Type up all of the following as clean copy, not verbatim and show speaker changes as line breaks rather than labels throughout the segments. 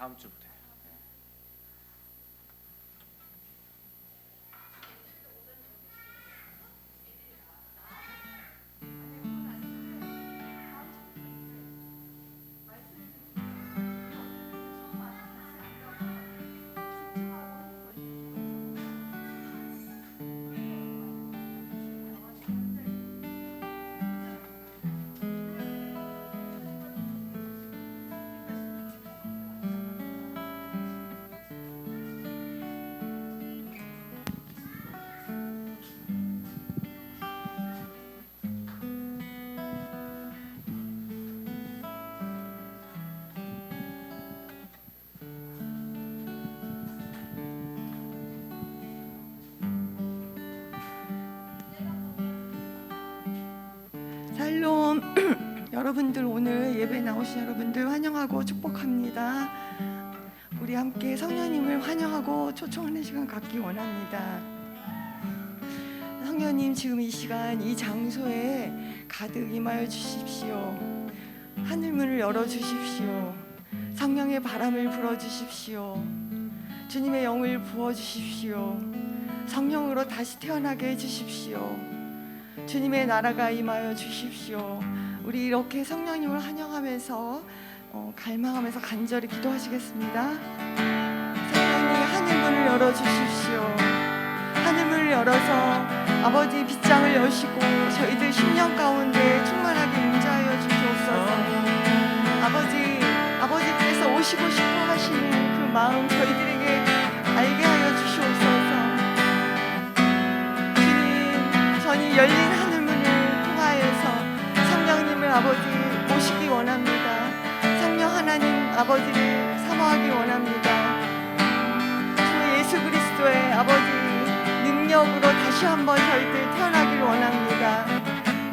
다음 주부터.
샬롬. 여러분들 오늘 예배 나오신 여러분들 환영하고 축복합니다. 우리 함께 성령님을 환영하고 초청하는 시간 갖기 원합니다. 성령님, 지금 이 시간 이 장소에 가득 임하여 주십시오. 하늘문을 열어 주십시오. 성령의 바람을 불어 주십시오. 주님의 영을 부어 주십시오. 성령으로 다시 태어나게 해 주십시오. 주님의 나라가 임하여 주십시오. 우리 이렇게 성령님을 환영하면서 갈망하면서 간절히 기도하시겠습니다. 성령님, 하늘문을 열어주십시오. 하늘문을 열어서 아버지 빗장을 여시고 저희들 심령 가운데 충만하게 임재하여 주시옵소서. 아버지께서 오시고 싶어 하시는 그 마음 저희들에게 알게 하여 주시옵소서. 전이 열린 하늘문을 통하여서 성령님을 아버지 모시기 원합니다. 성령 하나님 아버지를 사모하기 원합니다. 주 예수 그리스도의 아버지 능력으로 다시 한번 저희들 태어나길 원합니다.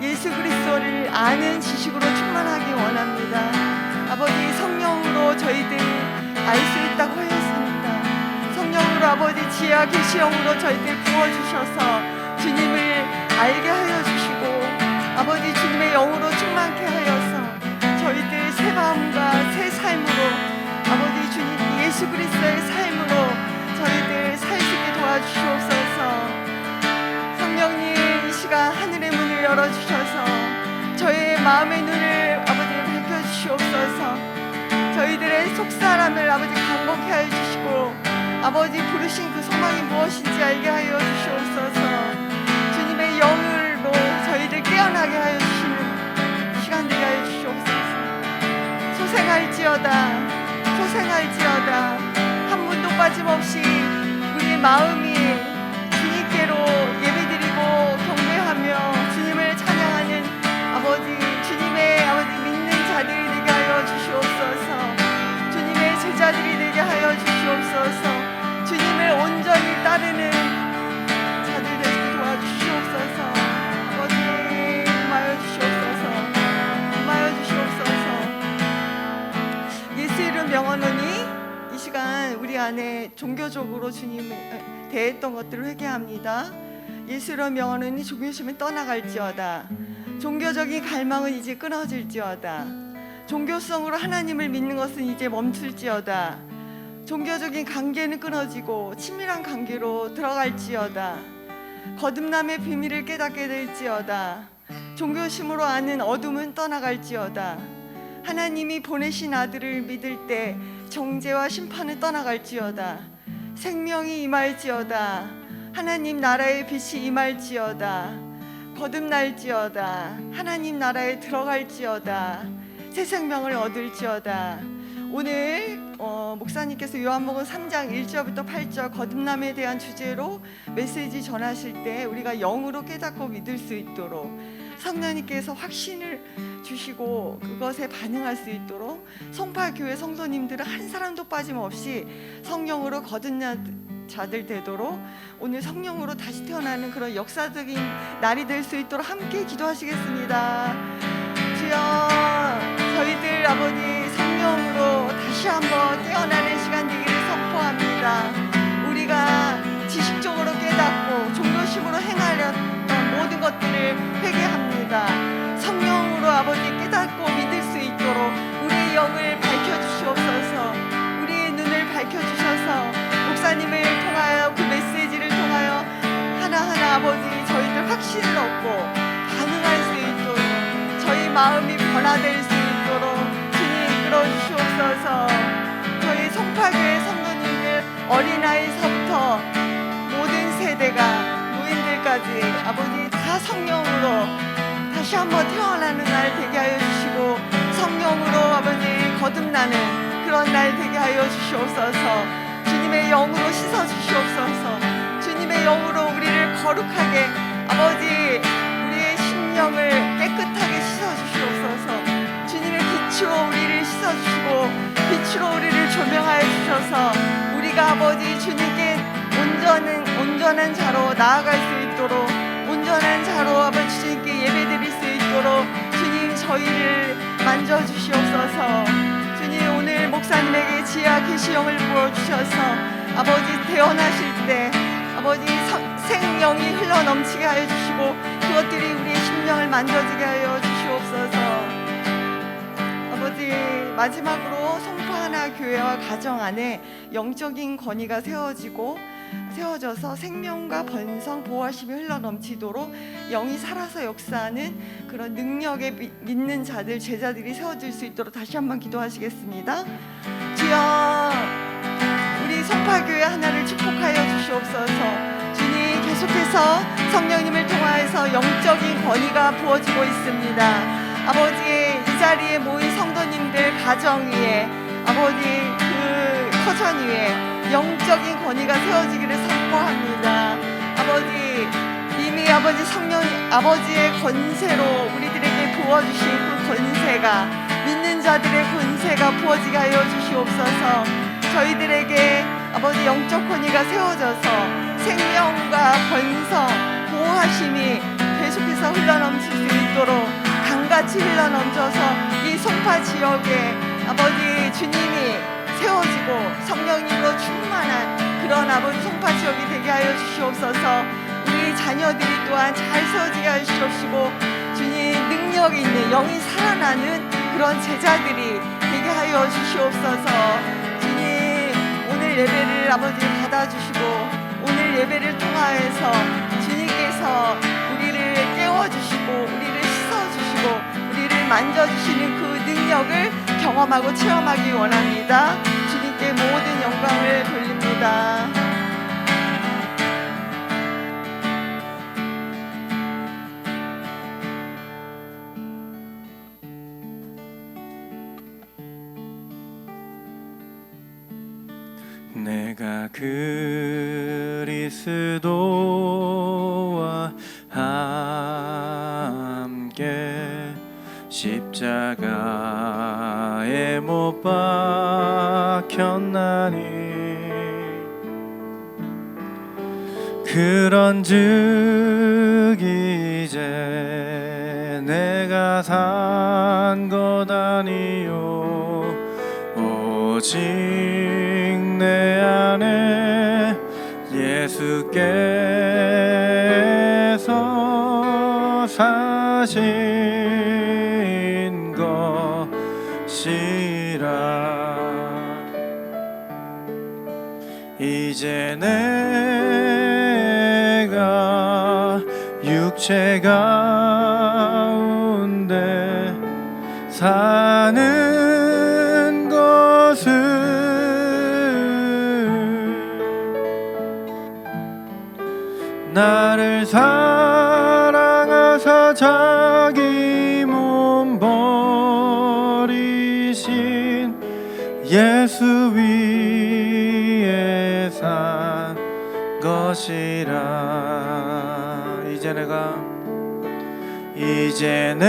예수 그리스도를 아는 지식으로 충만하기 원합니다. 아버지, 성령으로 저희들 알 수 있다고 하였습니다. 성령으로 아버지 지혜와 계시형으로 저희들 부어주셔서 주님을 알게 하여 주시고 아버지 주님의 영으로 충만케 하여서 저희들 새 마음과 새 삶으로 아버지 주님 예수 그리스도의 삶으로 저희들 살 수 있게 도와주시옵소서. 성령님, 이 시간 하늘의 문을 열어주셔서 저희의 마음의 눈을 아버지 밝혀주시옵소서. 저희들의 속사람을 아버지 강건케 하여 주시고 아버지 부르신 그 소망이 무엇인지 알게 하여 주시옵소서. 주님의 영으로 저희를 깨어나게 하여 주시는 시간 되게 하여 주시옵소서. 소생할지어다 한 분도 빠짐없이 우리의 마음이 주님께로 예배드리고 경배하며 주님을 찬양하는 아버지, 주님의 아버지 믿는 자들이 되게 하여 주시옵소서. 주님의 제자들이 되게 하여 주시옵소서. 주님을 온전히 따르는 자들 되게 도와주시옵소서. 아버지, 임하여 주시옵소서. 예수 이름 명하노니 이 시간 우리 안에 종교적으로 주님을 대했던 것들을 회개합니다. 예수 이름 명하노니 종교심은 떠나갈지어다. 종교적인 갈망은 이제 끊어질지어다. 종교성으로 하나님을 믿는 것은 이제 멈출지어다. 종교적인 관계는 끊어지고 친밀한 관계로 들어갈지어다. 거듭남의 비밀을 깨닫게 될지어다. 종교심으로 아는 어둠은 떠나갈지어다. 하나님이 보내신 아들을 믿을 때 정죄와 심판은 떠나갈지어다. 생명이 임할지어다. 하나님 나라의 빛이 임할지어다. 거듭날지어다. 하나님 나라에 들어갈지어다. 새 생명을 얻을지어다. 오늘 목사님께서 요한복음 3장 1절부터 8절 거듭남에 대한 주제로 메시지 전하실 때 우리가 영으로 깨닫고 믿을 수 있도록 성령님께서 확신을 주시고 그것에 반응할 수 있도록 송파교회 성도님들은 한 사람도 빠짐없이 성령으로 거듭난 자들 되도록 오늘 성령으로 다시 태어나는 그런 역사적인 날이 될 수 있도록 함께 기도하시겠습니다. 주여, 저희들 아버지 성령으로 다시 한번 깨어나는 시간 되기를 선포합니다. 우리가 지식적으로 깨닫고 종교심으로 행하려던 모든 것들을 회개합니다. 성령으로 아버지 깨닫고 믿을 수 있도록 우리의 영을 밝혀주시옵소서. 우리의 확신을 얻고 반응할 수 있도록 저희 마음이 변화될 수 있도록 주님 이끌어 주시옵소서. 저희 송파교회 성도님들 어린아이서부터 모든 세대가 노인들까지 아버지 다 성령으로 다시 한번 태어나는 날 되게 하여 주시고 성령으로 아버지 거듭나는 그런 날 되게 하여 주시옵소서. 주님의 영으로 씻어 주시옵소서. 주님의 영으로 우리를 거룩하게 아버지 우리의 심령을 깨끗하게 씻어 주시옵소서. 주님의 빛으로 우리를 씻어 주시고 빛으로 우리를 조명하여 주셔서 우리가 아버지 주님께 온전한 자로 나아갈 수 있도록 온전한 자로 아버지 주님께 예배드릴 수 있도록 주님 저희를 만져주시옵소서. 주님 오늘 목사님에게 지혜와 계시형을 부어주셔서 아버지 태어나실 때 아버지 생명이 흘러넘치게 하여 주시고 그것들이 우리의 심령을 만져지게 하여 주시옵소서. 아버지 마지막으로 송파 하나 교회와 가정 안에 영적인 권위가 세워져서 생명과 번성 보호하심이 흘러넘치도록 영이 살아서 역사하는 그런 능력에 믿는 자들 제자들이 세워질 수 있도록 다시 한번 기도하시겠습니다. 주여 우리 송파교회 하나를 축복하여 주시옵소서. 주님 계속해서 성령님을 통하여서 영적인 권위가 부어지고 있습니다. 아버지 이 자리에 모인 성도님들 가정 위에 아버지 그 터전 위에 영적인 권위가 세워지기를 선포합니다. 아버지 이미 아버지 성령 아버지의 권세로 우리들에게 부어주신 그 권세가 믿는 자들의 권세가 부어지게 하여 주시옵소서. 저희들에게 아버지 영적 권위가 세워져서 생명과 번성 보호하심이 계속해서 흘러넘칠 수 있도록 강같이 흘러넘쳐서 이 송파 지역에 아버지 주님이 세워지고 성령님으로 충만한 그런 아버지 송파 지역이 되게 하여 주시옵소서. 우리 자녀들이 또한 잘 세워지게 하여 주시옵시고 주님 능력 있는 영이 살아나는 그런 제자들이 되게 하여 주시옵소서. 주님 오늘 예배를 아버지 받아주시고 오늘 예배를 통하여서 주님께서 우리를 깨워주시고 우리를 씻어주시고 우리를 만져주시는 그 능력을 경험하고 체험하기 원합니다. 주님께 모든 영광을 돌립니다.
내가 그리스도와 함께 십자가에 못 박혔나니 그런즉 이제 내가 산 것 아니요 오직 내 안에 예수께서 사신 것이라. 이제 내가 육체 가운데 사는 것은 나를 사랑하사 자기 몸 버리신 예수 위에 산 것이라. 이제 내가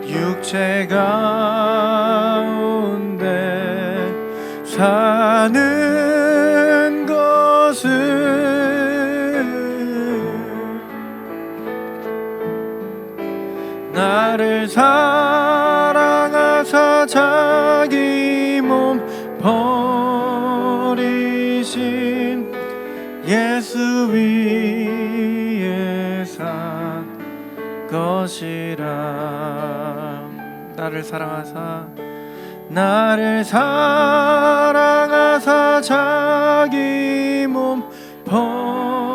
육체 가운데 사는 것은 나를 사랑하사 자기 몸 버리신 예수 위에 산 것이라. 나를 사랑하사 자기 몸 버리신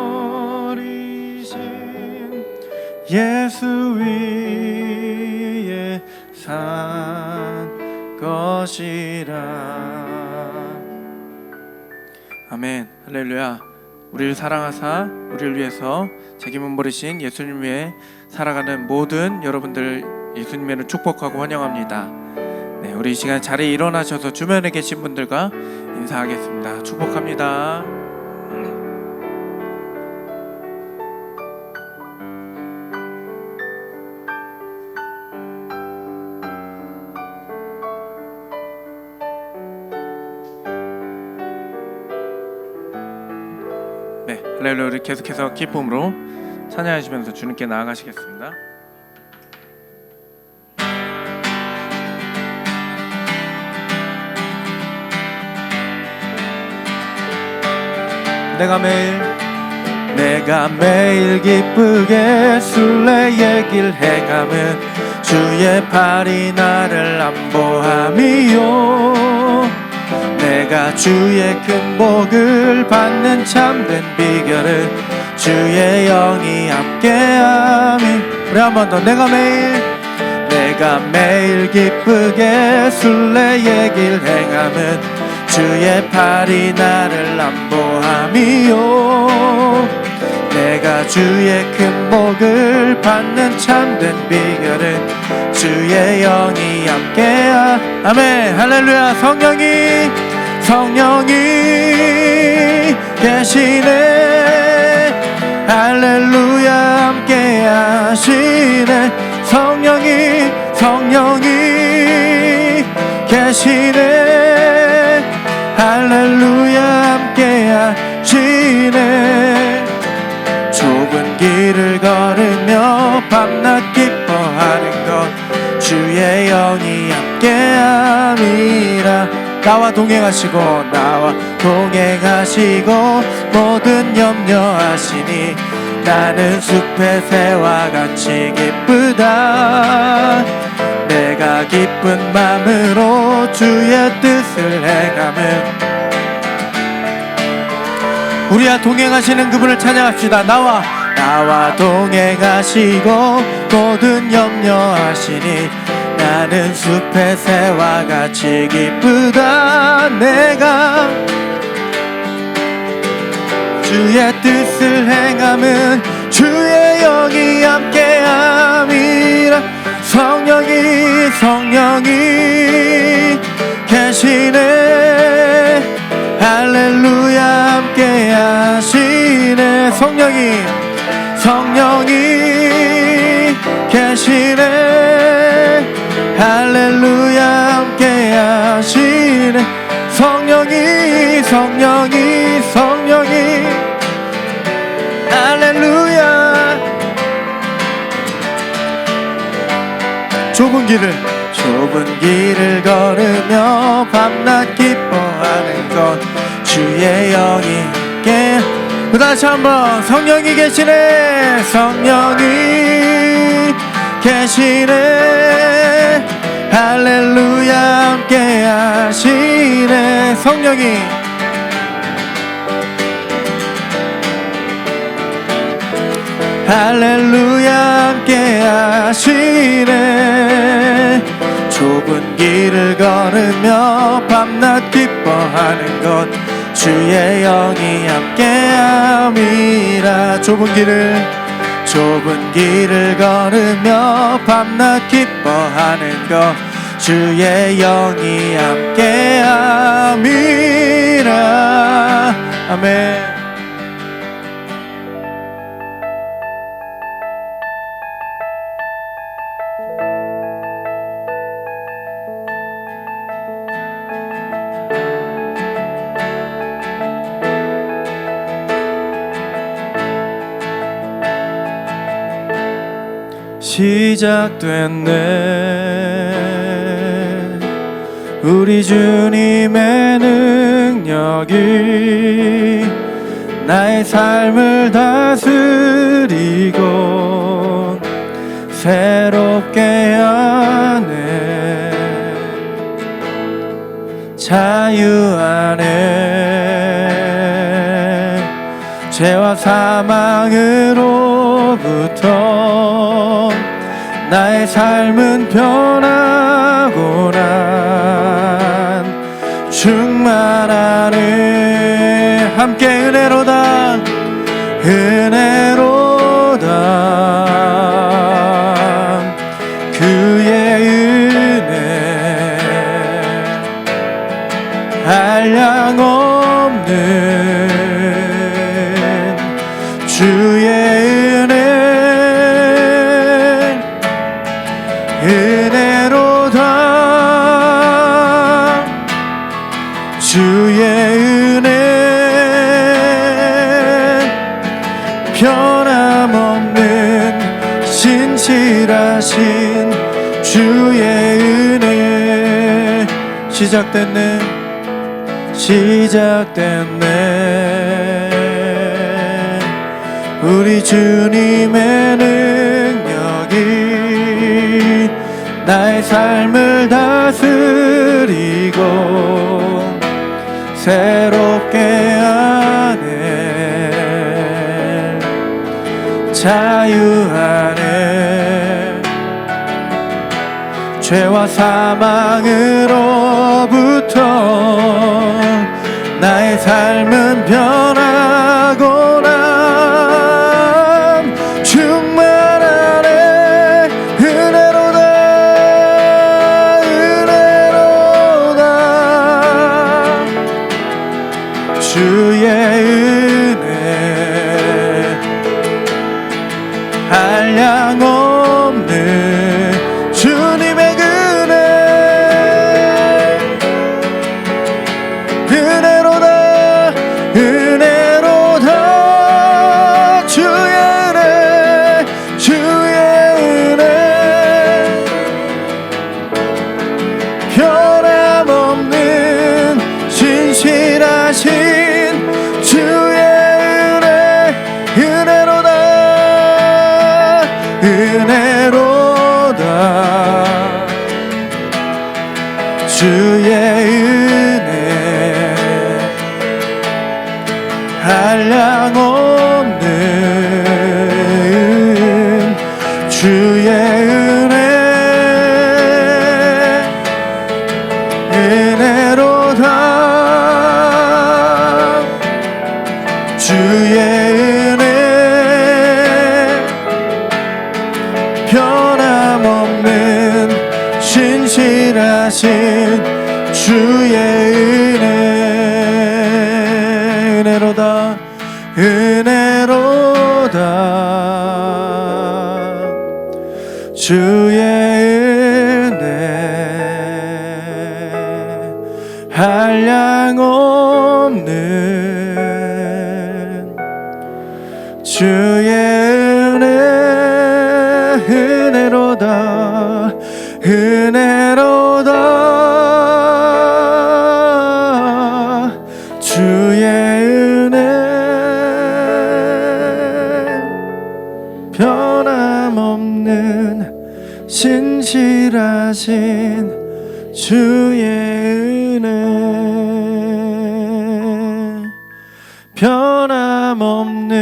것이라. 아멘. 할렐루야. 우리를 사랑하사 우리를 위해서 자기 몸 버리신 예수님 위해 살아가는 모든 여러분들 예수님을 축복하고 환영합니다. 네, 우리 이 시간 자리에 일어나셔서 주변에 계신 분들과 인사하겠습니다. 축복합니다. 네, 할렐루야. 우리 계속해서 기쁨으로 찬양하시면서 주님께 나아가시겠습니다. 내가 매일 기쁘게 술래의 길 행함은 주의 팔이 나를 안보함이요. 내가 주의 큰 복을 받는 참된 비결은 주의 영이 함께함이. 우리 한 번 더. 내가 매일 기쁘게 술래의 길 행함은 주의 팔이 나를 안보함이요. 내가 주의 큰 복을 받는 참된 비결은 주의 영이 함께하. 아멘. 할렐루야. 성령이 계시네. 할렐루야. 함께 하시네. 성령이 계시네. 할렐루야. 함께 하시네. 좁은 길을 걸으며 밤낮 기뻐하는 것 주의 영이 함께함이라. 나와 동행하시고 모든 염려하시니 나는 숲의 새와 같이 기쁘다. 내가 기쁜 마음으로 주의 뜻을 행함은. 우리와 동행하시는 그분을 찬양합시다. 나와 동행하시고 모든 염려하시니 나는 숲의 새와 같이 기쁘다. 내가 주의 뜻을 행함은 주의 영이 함께함이라. 성령이 계시네. 할렐루야. 함께 하시네. 성령이 계시네. 할렐루야. 함께 하시네. 성령이 할렐루야. 좁은 길을 걸으며 밤낮 기뻐하는 것 주의 영이 함께. 다시 한번. 성령이 계시네. 할렐루야. 함께 하시네. 성령이 할렐루야. 함께 하시네. 좁은 길을 걸으며 밤낮 기뻐하는 것 주의 영이 함께함이라. 좁은 길을 걸으며 밤낮 기뻐하는 것 주의 영이 함께함이라. 아멘. 시작됐네. 우리 주님의 능력이 나의 삶을 다스리고 새롭게 하네. 자유 안에 죄와 사망으로부터 나의 삶은 변하구나. 충만하네. 함께 은혜로다 은혜로다 그의 은혜 한량 없는 주의 은혜 은혜로다 주의 은혜 변함없는 신실하신 주의 은혜 시작됐네 우리 주님의 능력이 나의 삶을 다스리고 새롭게 하네 자유하네 죄와 사망으로부터 나의 삶은 변하고나 충만하네 은혜로다 주의 은혜 한량 없는 주님의 은혜 은혜로다 주의 은혜 변함없는 신실하신 주의 은혜 은혜로다 주의 은혜 한량 없는 주의 은혜 은혜로다 주의 은혜 변함없는 신실하신 주의 은혜 은혜로다 주의 은혜 한량 없는 주의 은혜 은혜로다 주의 은혜 변함없는 신실하신 주의 은혜 변함없는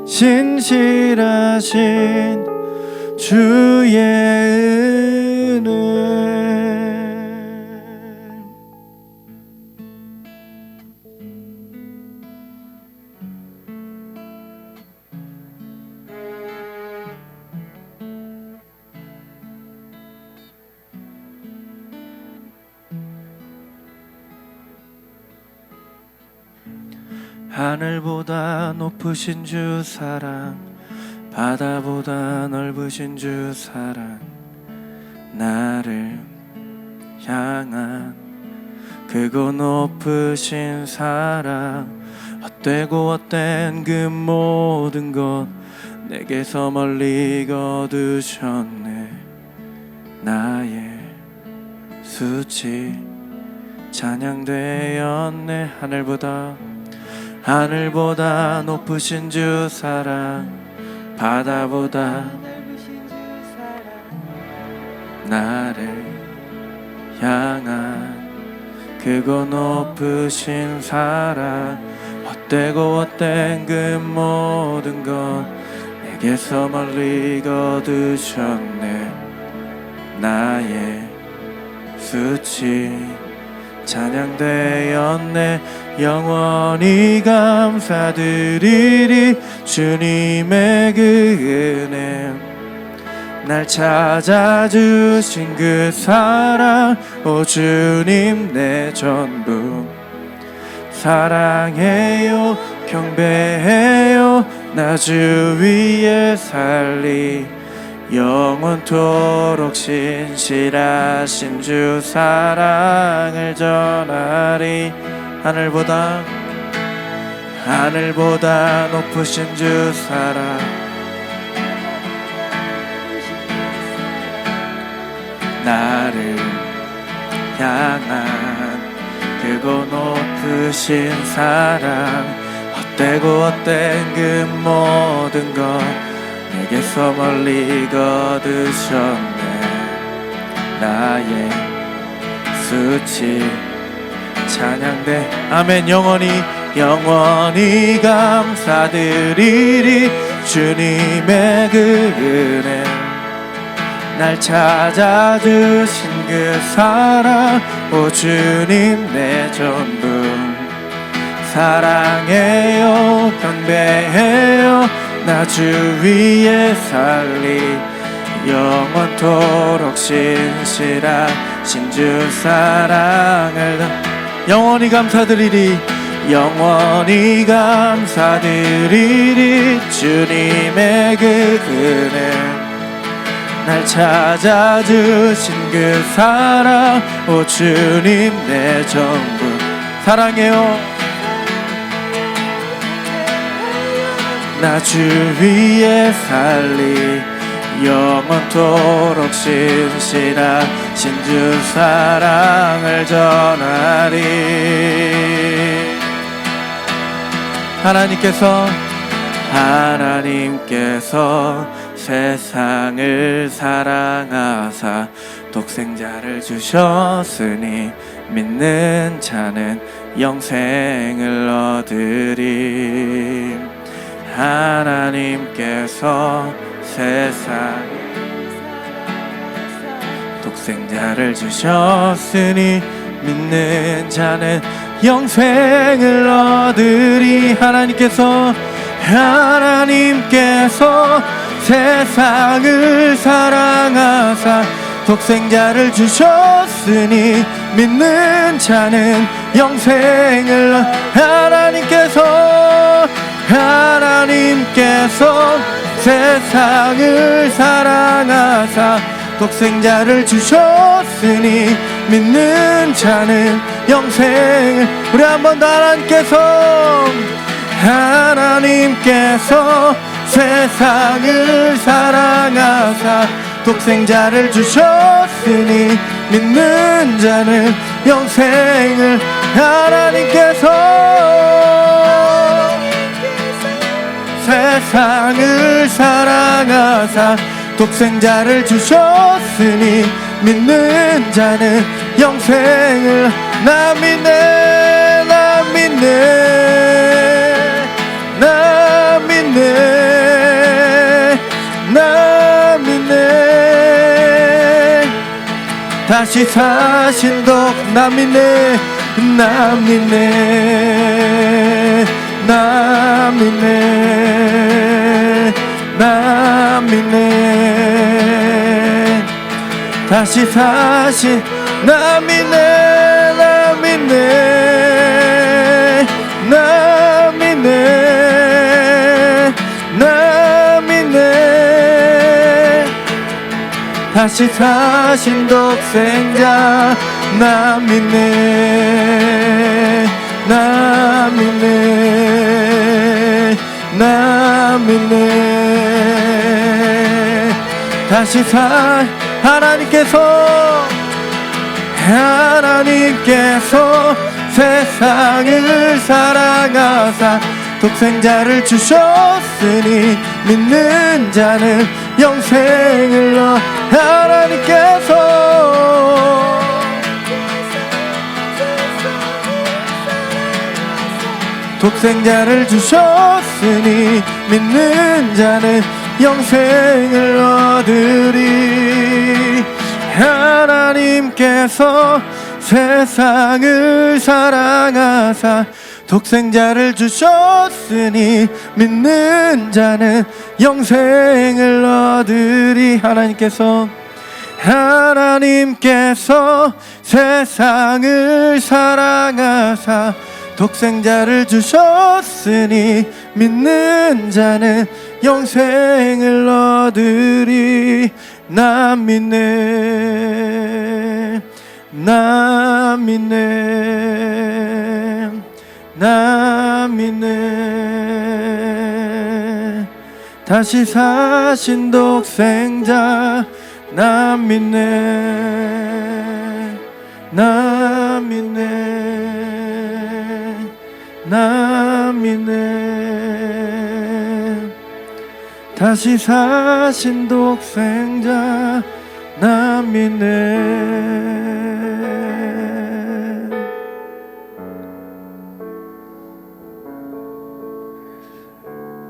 신실하신 주의 은혜 하늘보다 높으신 주 사랑 바다보다 넓으신 주 사랑 나를 향한 크고 높으신 사랑 헛되고 헛된 그 모든 것 내게서 멀리 거두셨네 나의 수치 찬양되었네 하늘보다 높으신 주 사랑 바다보다
넓으신 주 사랑
나를 향한 크고 높으신 사랑 헛되고 헛된 그 모든 것 내게서 멀리 거두셨네 나의 수치 찬양되었네. 영원히 감사드리리. 주님의 그 은혜, 날 찾아주신 그 사랑, 오 주님 내 전부. 사랑해요, 경배해요, 나 주 위에 살리. 영원토록 신실하신 주 사랑을 전하리. 하늘보다 높으신 주 사랑, 나를 향한 크고 높으신 사랑, 헛되고 헛된 그 모든 것 내게서 멀리 거두셨네. 나의 수치 찬양돼. 아멘. 영원히 감사드리리. 주님의 그 은혜, 날 찾아주신 그 사랑, 오 주님 내 전부. 사랑해요, 경배해요, 나 주 위에 살리. 영원토록 신실하신 주 사랑을 영원히 감사드리리. 영원히 감사드리리. 주님의 그 은혜, 날 찾아주신 그 사랑, 오 주님 내 전부. 사랑해요, 나 주 위에 살리. 영원토록 신실하신 주 사랑을 전하리. 하나님께서 세상을 사랑하사 독생자를 주셨으니 믿는 자는 영생을 얻으리. 하나님께서 세상 독생자를 주셨으니 믿는 자는 영생을 얻으리. 하나님께서 세상을 사랑하사 독생자를 주셨으니 믿는 자는 영생을. 하나님께서 세상을 사랑하사 독생자를 주셨으니 믿는 자는 영생을. 우리 한 번 더. 하나님께서 세상을 사랑하사 독생자를 주셨으니 믿는 자는 영생을. 세상을 사랑하사 독생자를 주셨으니 믿는 자는 영생을. 나 믿네, 나 믿네, 나 믿네, 나 믿네. 다시 사신 독 나 믿네, 나 믿네, 나 믿네, 나 믿네. 다시 사신 나 믿네, 나 믿네, 나 믿네, 나 믿네. 다시 사신 독생자 나 믿네, 나 믿네, 나 믿네. 다시 하나님께서 세상을 사랑하사 독생자를 주셨으니 믿는 자는 영생을 얻. 하나님께서 독생자를 주셨으니 믿는 자는 영생을 얻으리. 하나님께서 세상을 사랑하사 독생자를 주셨으니 믿는 자는 영생을 얻으리. 하나님께서 세상을 사랑하사 독생자를 주셨으니 믿는 자는 영생을 얻으리. 난 믿네, 난 믿네, 난 믿네. 다시 사신 독생자 난 믿네, 난 믿네, 난 믿네. 다시 사신 독생자 난 믿네.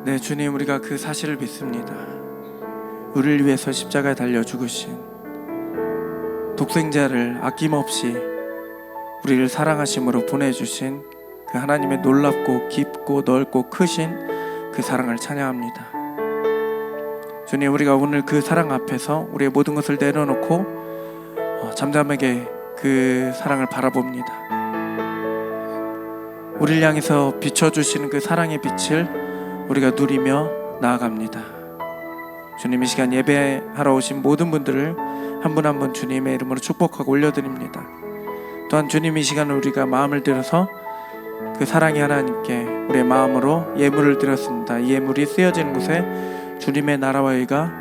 네, 주님, 우리가 그 사실을 믿습니다. 우리를 위해서 십자가에 달려 죽으신 독생자를 아낌없이 우리를 사랑하심으로 보내주신 그 하나님의 놀랍고 깊고 넓고 크신 그 사랑을 찬양합니다. 주님, 우리가 오늘 그 사랑 앞에서 우리의 모든 것을 내려놓고 잠잠하게 그 사랑을 바라봅니다. 우리를 향해서 비춰주시는 그 사랑의 빛을 우리가 누리며 나아갑니다. 주님, 이 시간 예배하러 오신 모든 분들을 한 분 한 분 주님의 이름으로 축복하고 올려드립니다. 또한 주님, 이 시간에 우리가 마음을 들어서 그 사랑의 하나님께 우리의 마음으로 예물을 드렸습니다. 이 예물이 쓰여지는 곳에 주님의 나라와 의가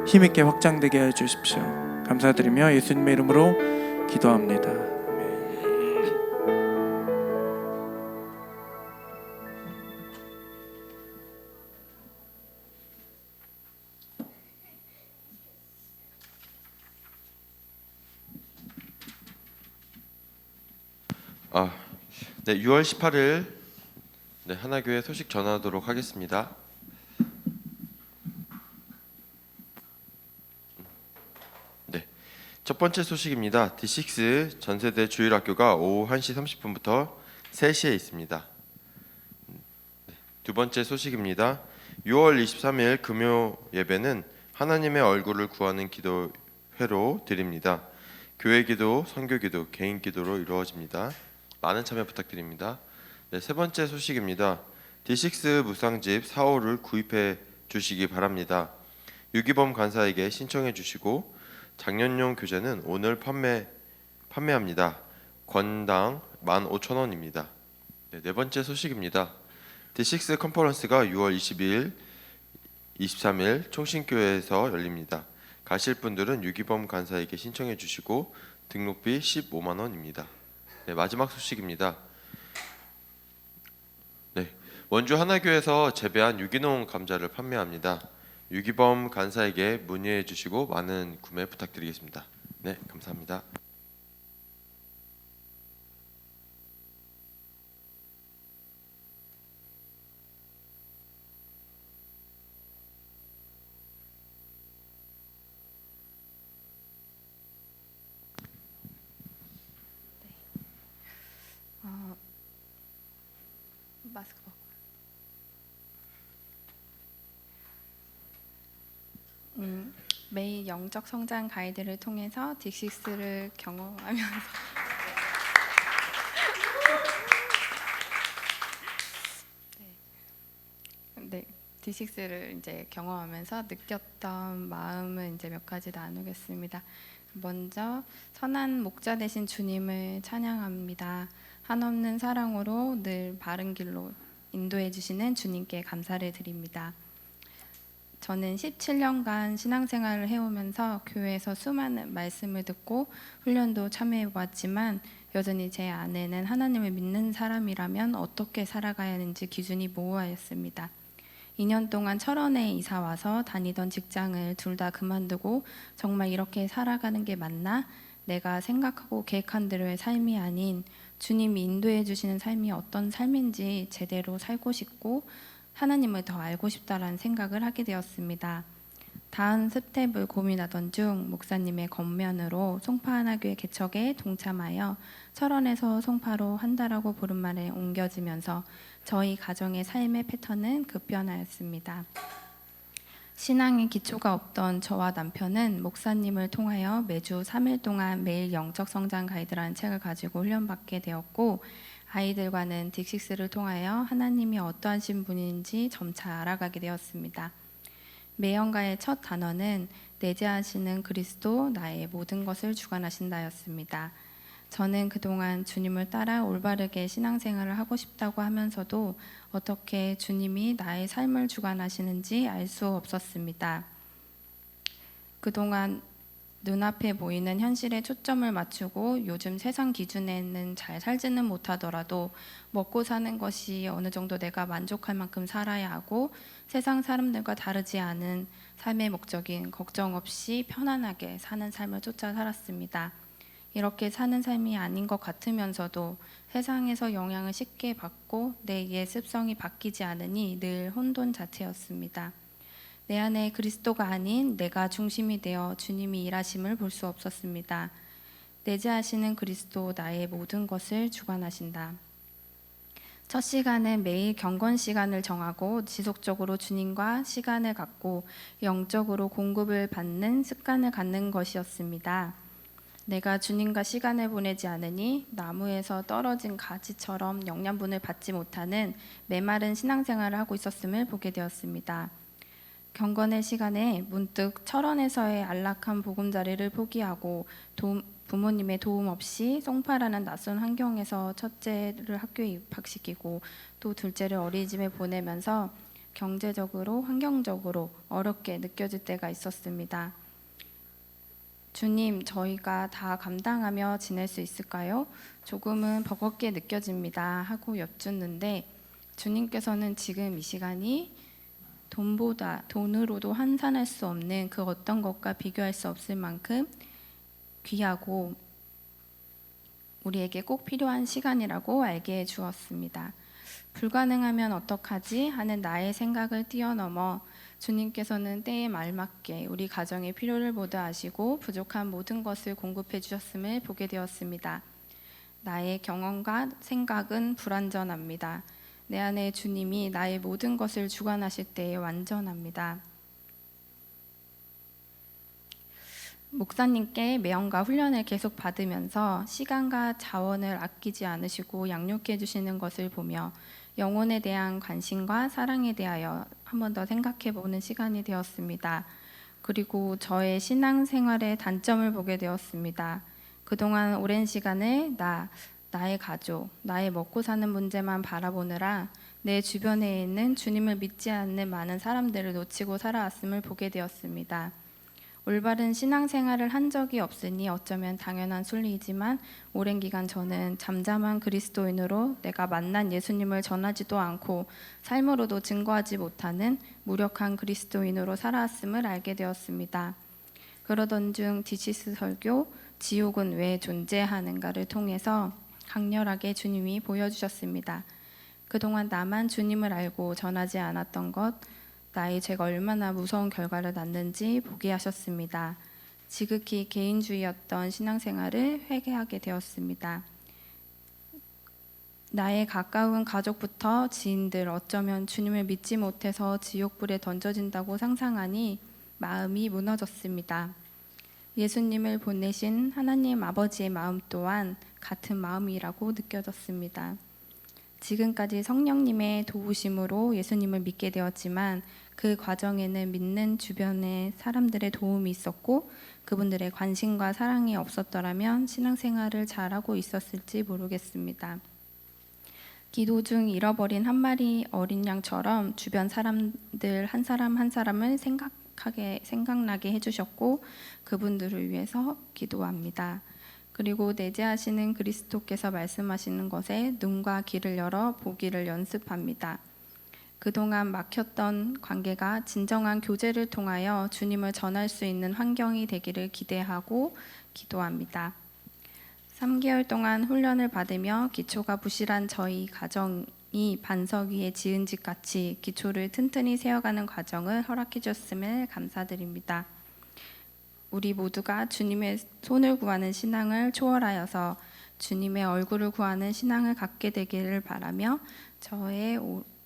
힘있게 확장되게 해 주십시오. 감사드리며 예수님의 이름으로 기도합니다.
네, 6월 18일 하나교회 소식 전하도록 하겠습니다. 네, 첫 번째 소식입니다. D6 전세대 주일학교가 오후 1시 30분부터 3시에 있습니다. 네, 두 번째 소식입니다. 6월 23일 금요 예배는 하나님의 얼굴을 구하는 기도회로 드립니다. 교회 기도, 선교 기도, 개인 기도로 이루어집니다. 많은 참여 부탁드립니다. 네, 세 번째 소식입니다. D6 묵상집 4호를 구입해 주시기 바랍니다. 유기범 간사에게 신청해 주시고 작년용 교재는 오늘 판매합니다. 권당 15,000원입니다. 네 번째 소식입니다. D6 컨퍼런스가 6월 22일, 23일 총신교회에서 열립니다. 가실 분들은 유기범 간사에게 신청해 주시고 등록비 15만 원입니다. 네, 마지막 소식입니다. 네, 원주 하나교에서 재배한 유기농 감자를 판매합니다. 유기범 간사에게 문의해 주시고 많은 구매 부탁드리겠습니다. 네, 감사합니다.
마스크 벗고. 매일 영적 성장 가이드를 통해서 D6를 경험하면서 D6를 이제 경험하면서 느꼈던 마음을 이제 몇 가지 나누겠습니다. 먼저 선한 목자 되신 주님을 찬양합니다. 한없는 사랑으로 늘 바른 길로 인도해 주시는 주님께 감사를 드립니다. 저는 17년간 신앙생활을 해오면서 교회에서 수많은 말씀을 듣고 훈련도 참여해 보았지만 여전히 제 안에는 하나님을 믿는 사람이라면 어떻게 살아가야 하는지 기준이 모호하였습니다. 2년 동안 철원에 이사 와서 다니던 직장을 둘 다 그만두고 정말 이렇게 살아가는 게 맞나? 내가 생각하고 계획한 대로의 삶이 아닌 주님이 인도해 주시는 삶이 어떤 삶인지 제대로 살고 싶고 하나님을 더 알고 싶다라는 생각을 하게 되었습니다. 다음 스텝을 고민하던 중 목사님의 권면으로 송파 하나교회 개척에 동참하여 철원에서 송파로 한다라고 부름말에 옮겨지면서 저희 가정의 삶의 패턴은 급변하였습니다. 신앙의 기초가 없던 저와 남편은 목사님을 통하여 매주 3일 동안 매일 영적 성장 가이드라는 책을 가지고 훈련받게 되었고, 아이들과는 딕식스를 통하여 하나님이 어떠하신 분인지 점차 알아가게 되었습니다. 매연가의 첫 단어는 내재하시는 그리스도 나의 모든 것을 주관하신다였습니다. 저는 그동안 주님을 따라 올바르게 신앙생활을 하고 싶다고 하면서도 어떻게 주님이 나의 삶을 주관하시는지 알 수 없었습니다. 그동안 눈앞에 보이는 현실에 초점을 맞추고 요즘 세상 기준에는 잘 살지는 못하더라도 먹고 사는 것이 어느 정도 내가 만족할 만큼 살아야 하고 세상 사람들과 다르지 않은 삶의 목적인 걱정 없이 편안하게 사는 삶을 쫓아 살았습니다. 이렇게 사는 삶이 아닌 것 같으면서도 세상에서 영향을 쉽게 받고 내 옛 습성이 바뀌지 않으니 늘 혼돈 자체였습니다. 내 안에 그리스도가 아닌 내가 중심이 되어 주님이 일하심을 볼 수 없었습니다. 내재하시는 그리스도 나의 모든 것을 주관하신다. 첫 시간은 매일 경건 시간을 정하고 지속적으로 주님과 시간을 갖고 영적으로 공급을 받는 습관을 갖는 것이었습니다. 내가 주님과 시간을 보내지 않으니 나무에서 떨어진 가지처럼 영양분을 받지 못하는 메마른 신앙생활을 하고 있었음을 보게 되었습니다. 경건의 시간에 문득 철원에서의 안락한 보금자리를 포기하고 부모님의 도움 없이 송파라는 낯선 환경에서 첫째를 학교에 입학시키고 또 둘째를 어린이집에 보내면서 경제적으로 환경적으로 어렵게 느껴질 때가 있었습니다. 주님, 저희가 다 감당하며 지낼 수 있을까요? 조금은 버겁게 느껴집니다 하고 여쭙는데 주님께서는 지금 이 시간이 돈으로도 환산할 수 없는 그 어떤 것과 비교할 수 없을 만큼 귀하고 우리에게 꼭 필요한 시간이라고 알게 해주었습니다. 불가능하면 어떡하지 하는 나의 생각을 뛰어넘어 주님께서는 때에 알맞게 우리 가정의 필요를 모두 아시고 부족한 모든 것을 공급해 주셨음을 보게 되었습니다. 나의 경험과 생각은 불완전합니다. 내 안에 주님이 나의 모든 것을 주관하실 때에 완전합니다. 목사님께 매연과 훈련을 계속 받으면서 시간과 자원을 아끼지 않으시고 양육해 주시는 것을 보며 영혼에 대한 관심과 사랑에 대하여 한 번 더 생각해 보는 시간이 되었습니다. 그리고 저의 신앙생활의 단점을 보게 되었습니다. 그동안 오랜 시간을 나의 가족, 나의 먹고 사는 문제만 바라보느라 내 주변에 있는 주님을 믿지 않는 많은 사람들을 놓치고 살아왔음을 보게 되었습니다. 올바른 신앙생활을 한 적이 없으니 어쩌면 당연한 순리이지만 오랜 기간 저는 잠잠한 그리스도인으로 내가 만난 예수님을 전하지도 않고 삶으로도 증거하지 못하는 무력한 그리스도인으로 살아왔음을 알게 되었습니다. 그러던 중 디시스 설교 지옥은 왜 존재하는가를 통해서 강렬하게 주님이 보여주셨습니다. 그동안 나만 주님을 알고 전하지 않았던 것, 나의 죄가 얼마나 무서운 결과를 낳는지 보게 하셨습니다. 지극히 개인주의였던 신앙생활을 회개하게 되었습니다. 나의 가까운 가족부터 지인들 어쩌면 주님을 믿지 못해서 지옥불에 던져진다고 상상하니 마음이 무너졌습니다. 예수님을 보내신 하나님 아버지의 마음 또한 같은 마음이라고 느껴졌습니다. 지금까지 성령님의 도우심으로 예수님을 믿게 되었지만 그 과정에는 믿는 주변의 사람들의 도움이 있었고 그분들의 관심과 사랑이 없었더라면 신앙생활을 잘하고 있었을지 모르겠습니다. 기도 중 잃어버린 한 마리 어린 양처럼 주변 사람들 한 사람 한 사람을 생각나게 해주셨고 그분들을 위해서 기도합니다. 그리고 내재하시는 그리스도께서 말씀하시는 것에 눈과 귀를 열어 보기를 연습합니다. 그동안 막혔던 관계가 진정한 교제를 통하여 주님을 전할 수 있는 환경이 되기를 기대하고 기도합니다. 3개월 동안 훈련을 받으며 기초가 부실한 저희 가정이 하나님이 반석 위에 지은 집 같이 기초를 튼튼히 세워가는 과정을 허락해 주셨음을 감사드립니다. 우리 모두가 주님의 손을 구하는 신앙을 초월하여서 주님의 얼굴을 구하는 신앙을 갖게 되기를 바라며 저의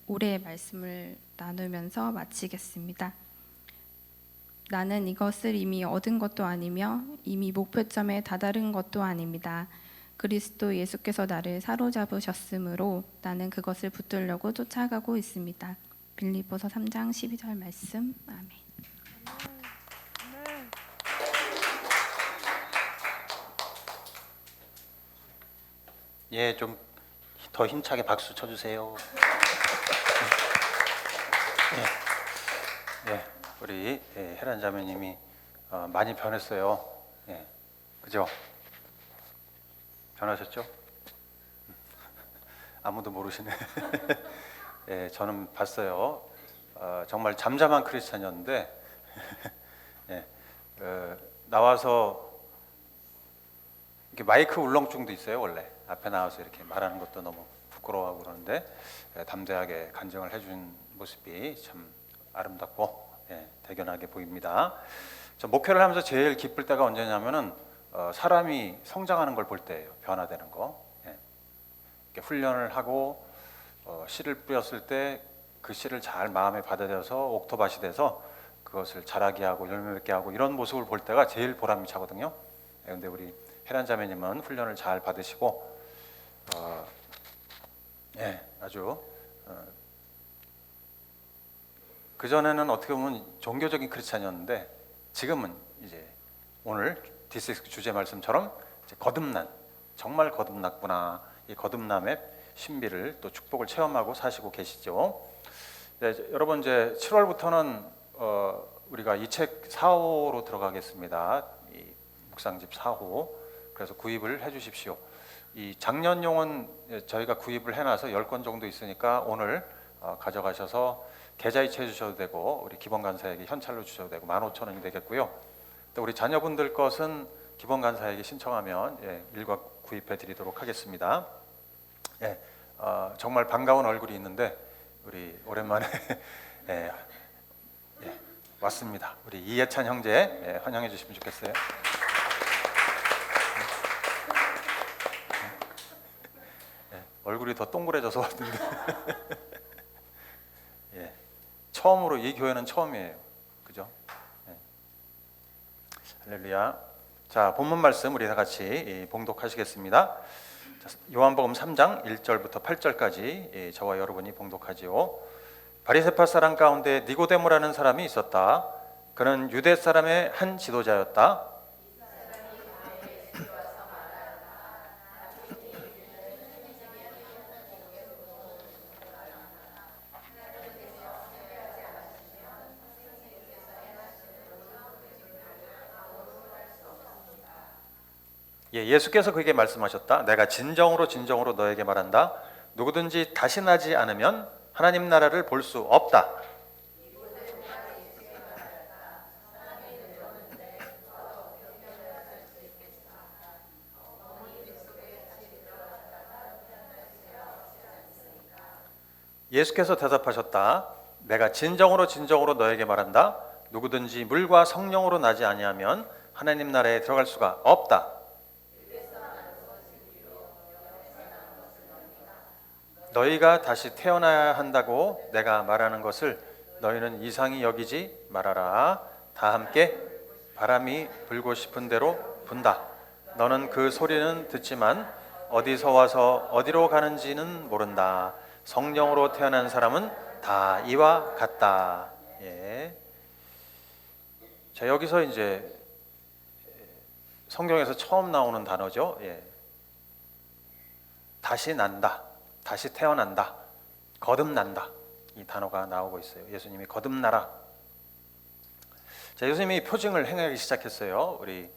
올해의 말씀을 나누면서 마치겠습니다. 나는 이것을 이미 얻은 것도 아니며 이미 목표점에 다다른 것도 아닙니다. 그리스도 예수께서 나를 사로잡으셨으므로 나는 그것을 붙들려고 쫓아가고 있습니다. 빌립보서 3장 12절 말씀. 아멘.
예, 좀 더 힘차게 박수 쳐주세요. 예, 우리 혜란 자매님이 많이 변했어요. 예, 그죠? 변하셨죠? 아무도 모르시네. 예, 저는 봤어요. 정말 잠잠한 크리스찬이었는데 예, 나와서 이렇게 마이크 울렁증도 있어요. 원래 앞에 나와서 이렇게 말하는 것도 너무 부끄러워하고 그러는데 담대하게 간증을 해준 모습이 참 아름답고 대견하게 보입니다. 저 목회를 하면서 제일 기쁠 때가 언제냐면은 사람이 성장하는 걸 볼 때예요. 변화되는 거. 이렇게 훈련을 하고 씨를 뿌렸을 때 그 씨를 잘 마음에 받아들여서 옥토밭이 돼서 그것을 자라게 하고 열매 맺게 하고 이런 모습을 볼 때가 제일 보람이 차거든요. 그런데 우리 혜란 자매님은 훈련을 잘 받으시고 아주 그 전에는 어떻게 보면 종교적인 크리스찬이었는데 지금은 이제 오늘 디스크 주제 말씀처럼 이제 거듭난, 정말 거듭났구나, 이 거듭남의 신비를 또 축복을 체험하고 사시고 계시죠. 여러분 이제 7월부터는 우리가 이 책 4호로 들어가겠습니다. 이 묵상집 4호. 그래서 구입을 해주십시오. 이 작년용은 저희가 구입을 해놔서 10권 정도 있으니까 오늘 가져가셔서 계좌이체 해주셔도 되고 우리 기본간사에게 현찰로 주셔도 되고 15,000원이 되겠고요. 또 우리 자녀분들 것은 기본간사에게 신청하면 일괄 구입해 드리도록 하겠습니다. 정말 반가운 얼굴이 있는데 우리 오랜만에 왔습니다. 우리 이해찬 형제 환영해 주시면 좋겠어요. 얼굴이 더 동그래져서 왔는데 처음으로 이 교회는 처음이에요. 그죠? 할렐루야. 자, 본문 말씀 우리 다 같이 봉독하시겠습니다. 요한복음 3장 1절부터 8절까지 저와 여러분이 봉독하지요. 바리새파 사람 가운데 니고데모라는 사람이 있었다. 그는 유대 사람의 한 지도자였다. 예수께서 그에게 말씀하셨다. 내가 진정으로 진정으로 너에게 말한다. 누구든지 다시 나지 않으면 하나님 나라를 볼 수 없다. 예수께서 대답하셨다. 내가 진정으로 진정으로 너에게 말한다. 누구든지 물과 성령으로 나지 아니하면 하나님 나라에 들어갈 수가 없다. 너희가 다시 태어나야 한다고 내가 말하는 것을 너희는 이상히 여기지 말아라. 다 함께 바람이 불고 싶은 대로 분다. 너는 그 소리는 듣지만 어디서 와서 어디로 가는지는 모른다. 성령으로 태어난 사람은 다 이와 같다. 자, 여기서 이제 성경에서 처음 나오는 단어죠. 다시 난다. 다시 태어난다. 거듭난다. 이 단어가 나오고 있어요. 예수님이 거듭나라. 자, 예수님이 표징을 행하기 시작했어요. 우리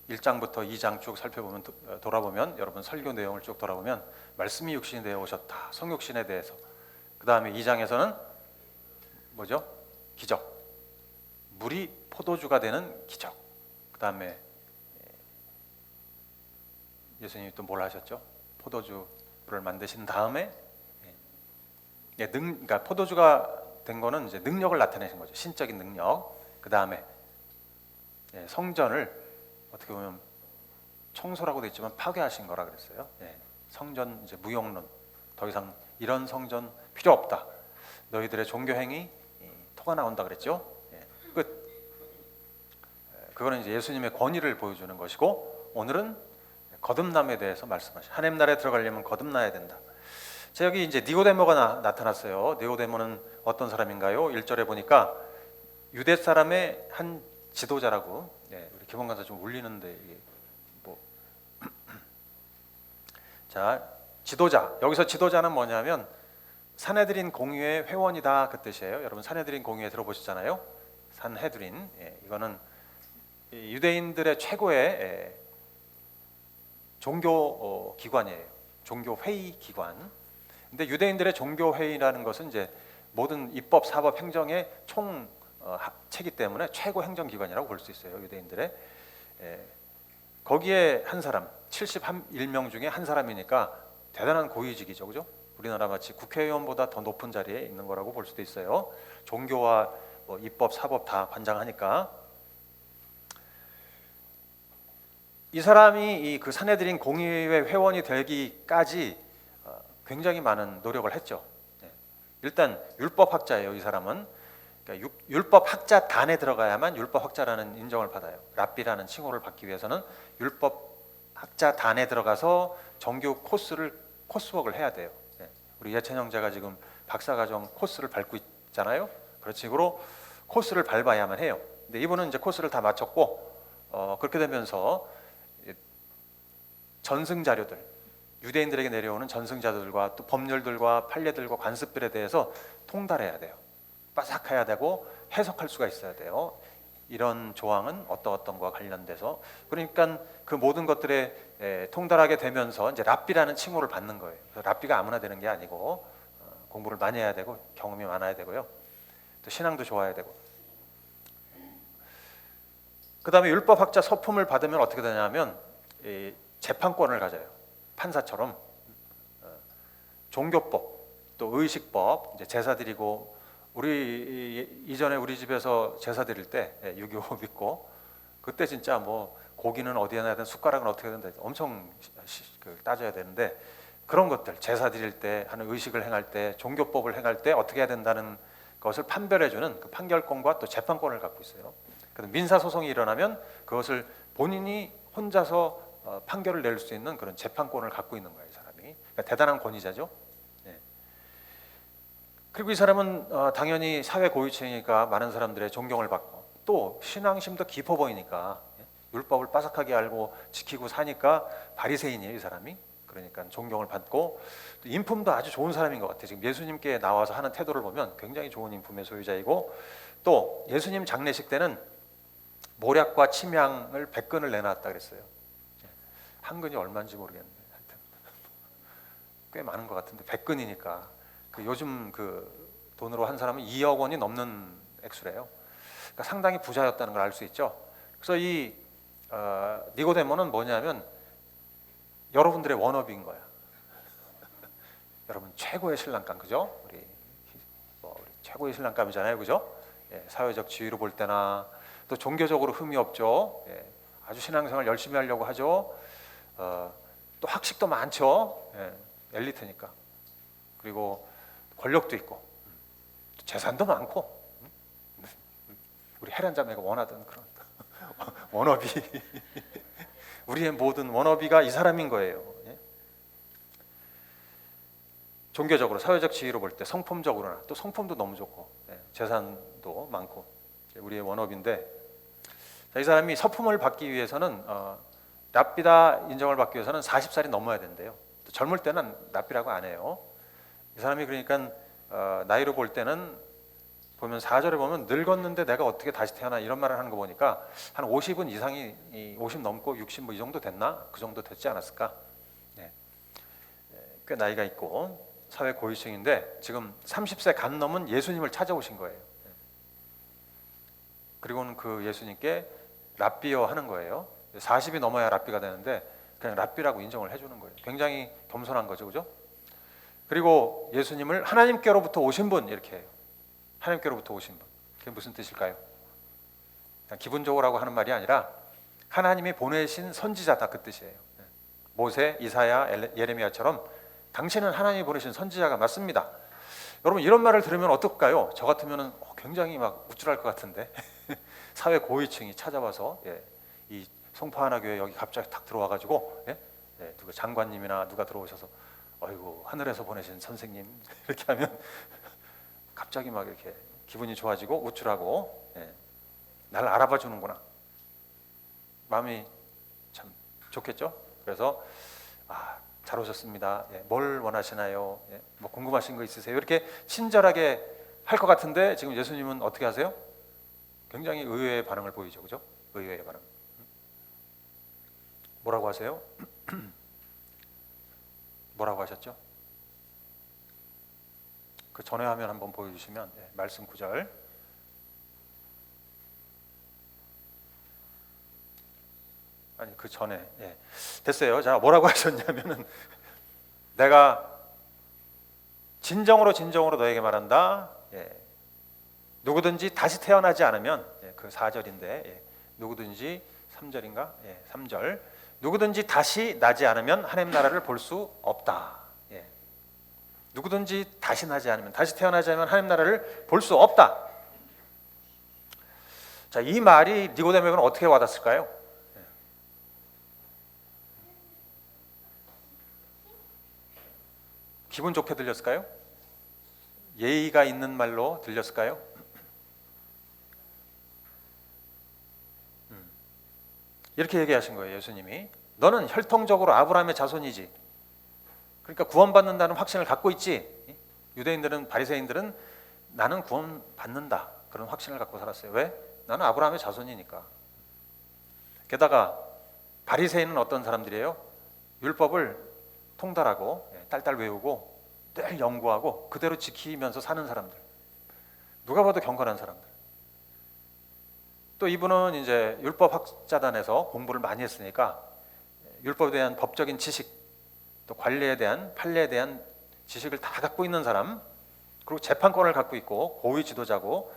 1장부터 2장 쭉 살펴보면 돌아보면 여러분 설교 내용을 쭉 돌아보면 말씀이 육신이 되어 오셨다. 성육신에 대해서. 그 다음에 2장에서는 뭐죠? 기적. 물이 포도주가 되는 기적. 그 다음에 예수님이 또 뭘 하셨죠? 포도주를 만드신 다음에 그러니까 포도주가 된 거는 이제 능력을 나타내신 거죠. 신적인 능력. 그 다음에 성전을 어떻게 보면 청소라고 돼 있지만 파괴하신 거라 그랬어요. 성전 이제 무용론, 더 이상 이런 성전 필요 없다. 너희들의 종교 행위 토가 나온다 그랬죠. 끝. 그거는 이제 예수님의 권위를 보여주는 것이고, 오늘은 거듭남에 대해서 말씀하시. 하나님 나라에 들어가려면 거듭나야 된다. 자, 여기 이제 니고데모가 나타났어요. 니고데모는 어떤 사람인가요? 1절에 보니까 유대 사람의 한 지도자라고. 우리 기본 강사 좀 울리는데 이게 뭐. 자, 지도자. 여기서 지도자는 뭐냐면 산헤드린 공의회 회원이다 그 뜻이에요. 여러분 산헤드린 공의회 들어보셨잖아요. 산헤드린. 이거는 유대인들의 최고의 종교 기관이에요. 종교 회의 기관. 근데 유대인들의 종교 회의라는 것은 이제 모든 입법, 사법, 행정의 총 체기 때문에 최고 행정 기관이라고 볼 수 있어요. 유대인들의. 거기에 한 사람, 71명 중에 한 사람이니까 대단한 고위직이죠, 그죠? 우리나라 마치 국회의원보다 더 높은 자리에 있는 거라고 볼 수도 있어요. 종교와 뭐 입법, 사법 다 관장하니까. 이 사람이 그 산헤드린 공의회 회원이 되기까지 굉장히 많은 노력을 했죠. 일단 율법학자예요. 이 사람은. 그러니까 율법학자단에 들어가야만 율법학자라는 인정을 받아요. 랍비라는 칭호를 받기 위해서는 율법학자단에 들어가서 정규 코스웍을 해야 돼요. 우리 예찬영자가 지금 박사과정 코스를 밟고 있잖아요. 그런 식으로 코스를 밟아야만 해요. 근데 이분은 이제 코스를 다 마쳤고 그렇게 되면서 전승 자료들, 유대인들에게 내려오는 전승 자료들과 또 법률들과 판례들과 관습들에 대해서 통달해야 돼요. 빠삭해야 되고 해석할 수가 있어야 돼요. 이런 조항은 어떤 거와 관련돼서. 그러니까 그 모든 것들에 통달하게 되면서 이제 랍비라는 칭호를 받는 거예요. 그래서 랍비가 아무나 되는 게 아니고 공부를 많이 해야 되고 경험이 많아야 되고요. 또 신앙도 좋아야 되고. 그 다음에 율법학자 서품을 받으면 어떻게 되냐면 재판권을 가져요. 판사처럼. 종교법, 또 의식법, 이제 제사 드리고, 우리 이전에 우리 집에서 제사 드릴 때 6.25 믿고 그때 진짜 뭐 고기는 어디에 놔야 되는, 숟가락은 어떻게 된다, 엄청 따져야 되는데, 그런 것들 제사 드릴 때 하는, 의식을 행할 때, 종교법을 행할 때 어떻게 해야 된다는 것을 판별해주는 그 판결권과 또 재판권을 갖고 있어요. 그래서 민사 소송이 일어나면 그것을 본인이 혼자서 판결을 낼 수 있는 그런 재판권을 갖고 있는 거예요, 이 사람이. 그러니까 대단한 권위자죠. 그리고 이 사람은 당연히 사회 고위층이니까 많은 사람들의 존경을 받고, 또 신앙심도 깊어 보이니까 율법을 빠삭하게 알고 지키고 사니까 바리새인이에요, 이 사람이. 그러니까 존경을 받고, 또 인품도 아주 좋은 사람인 것 같아요. 지금 예수님께 나와서 하는 태도를 보면 굉장히 좋은 인품의 소유자이고, 또 예수님 장례식 때는 모략과 침향을 100근을 내놨다 그랬어요. 한 근이 얼마인지 모르겠는데 하여튼 꽤 많은 것 같은데 100근이니까 요즘 그 돈으로 한 사람은 2억 원이 넘는 액수래요. 그러니까 상당히 부자였다는 걸 알 수 있죠. 그래서 이 니고데모는 뭐냐면 여러분들의 워너비인 거야. 여러분 최고의 신랑감, 그죠? 우리 최고의 신랑감이잖아요, 그죠? 사회적 지위로 볼 때나 또 종교적으로 흠이 없죠. 아주 신앙생활 열심히 하려고 하죠. 또 학식도 많죠. 엘리트니까. 그리고 권력도 있고 재산도 많고, 우리 혜란 자매가 원하던 그런 워너비. 우리의 모든 워너비가 이 사람인 거예요. 종교적으로, 사회적 지위로 볼 때, 성품적으로나, 또 성품도 너무 좋고 재산도 많고 우리의 워너비인데, 이 사람이 서품을 받기 위해서는 랍비다 인정을 받기 위해서는 40살이 넘어야 된대요. 또 젊을 때는 랍비라고 안 해요. 이 사람이 그러니까 나이로 볼 때는 보면 4절에 보면 늙었는데 내가 어떻게 다시 태어나, 이런 말을 하는 거 보니까 한 50은 이상이, 50 넘고 60 뭐 이 정도 됐나? 그 정도 됐지 않았을까? 꽤 나이가 있고 사회 고위층인데 지금 30세 간 넘은 예수님을 찾아오신 거예요. 그리고는 그 예수님께 랍비여 하는 거예요. 40이 넘어야 랍비가 되는데 그냥 랍비라고 인정을 해주는 거예요. 굉장히 겸손한 거죠, 그죠? 그리고 예수님을 하나님께로부터 오신 분 이렇게 해요. 하나님께로부터 오신 분. 그게 무슨 뜻일까요? 그냥 기분적으로라고 하는 말이 아니라 하나님이 보내신 선지자다 그 뜻이에요. 모세, 이사야, 예레미야처럼 당신은 하나님이 보내신 선지자가 맞습니다. 여러분 이런 말을 들으면 어떨까요? 저 같으면 굉장히 막 우쭐할 것 같은데 사회 고위층이 찾아와서 이 송파하나교회 여기 갑자기 탁 들어와가지고 누가 장관님이나 누가 들어오셔서 어이구 하늘에서 보내신 선생님 이렇게 하면 갑자기 막 이렇게 기분이 좋아지고 우쭐하고 나를 알아봐 주는구나 마음이 참 좋겠죠. 그래서 잘 오셨습니다. 뭘 원하시나요? 뭐 궁금하신 거 있으세요? 이렇게 친절하게 할 것 같은데 지금 예수님은 어떻게 하세요? 굉장히 의외의 반응을 보이죠, 그죠? 의외의 반응. 뭐라고 하세요? 뭐라고 하셨죠? 그 전에 화면 한번 보여주시면 말씀 9절. 아니 그 전에 됐어요. 자 뭐라고 하셨냐면은 내가 진정으로 진정으로 너에게 말한다. 누구든지 다시 태어나지 않으면 그 4절인데 누구든지 3절인가? 3절 누구든지 다시 나지 않으면 하나님 나라를 볼 수 없다. 누구든지 다시 나지 않으면 다시 태어나지 않으면 하나님 나라를 볼 수 없다. 자, 이 말이 니고데모에게는 어떻게 와닿았을까요? 기분 좋게 들렸을까요? 예의가 있는 말로 들렸을까요? 이렇게 얘기하신 거예요. 예수님이 너는 혈통적으로 아브라함의 자손이지. 그러니까 구원받는다는 확신을 갖고 있지. 유대인들은 바리새인들은 나는 구원받는다 그런 확신을 갖고 살았어요. 왜? 나는 아브라함의 자손이니까. 게다가 바리새인은 어떤 사람들이에요? 율법을 통달하고 딸딸 외우고 늘 연구하고 그대로 지키면서 사는 사람들. 누가 봐도 경건한 사람들. 또 이분은 이제 율법학자단에서 공부를 많이 했으니까 율법에 대한 법적인 지식, 또 관례에 대한 판례에 대한 지식을 다 갖고 있는 사람, 그리고 재판권을 갖고 있고 고위 지도자고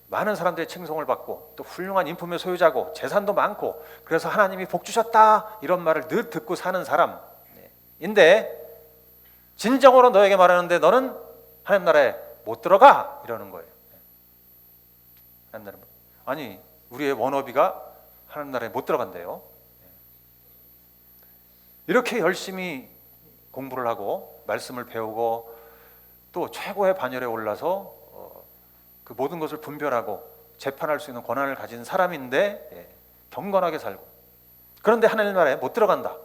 많은 사람들의 칭송을 받고 또 훌륭한 인품의 소유자고 재산도 많고 그래서 하나님이 복 주셨다 이런 말을 늘 듣고 사는 사람인데 진정으로 너에게 말하는데 너는 하나님 나라에 못 들어가 이러는 거예요. 하나님 나라에 아니 우리의 워너비가 하나님 나라에 못 들어간대요. 이렇게 열심히 공부를 하고 말씀을 배우고 또 최고의 반열에 올라서 그 모든 것을 분별하고 재판할 수 있는 권한을 가진 사람인데 경건하게 살고 그런데 하나님 나라에 못 들어간다.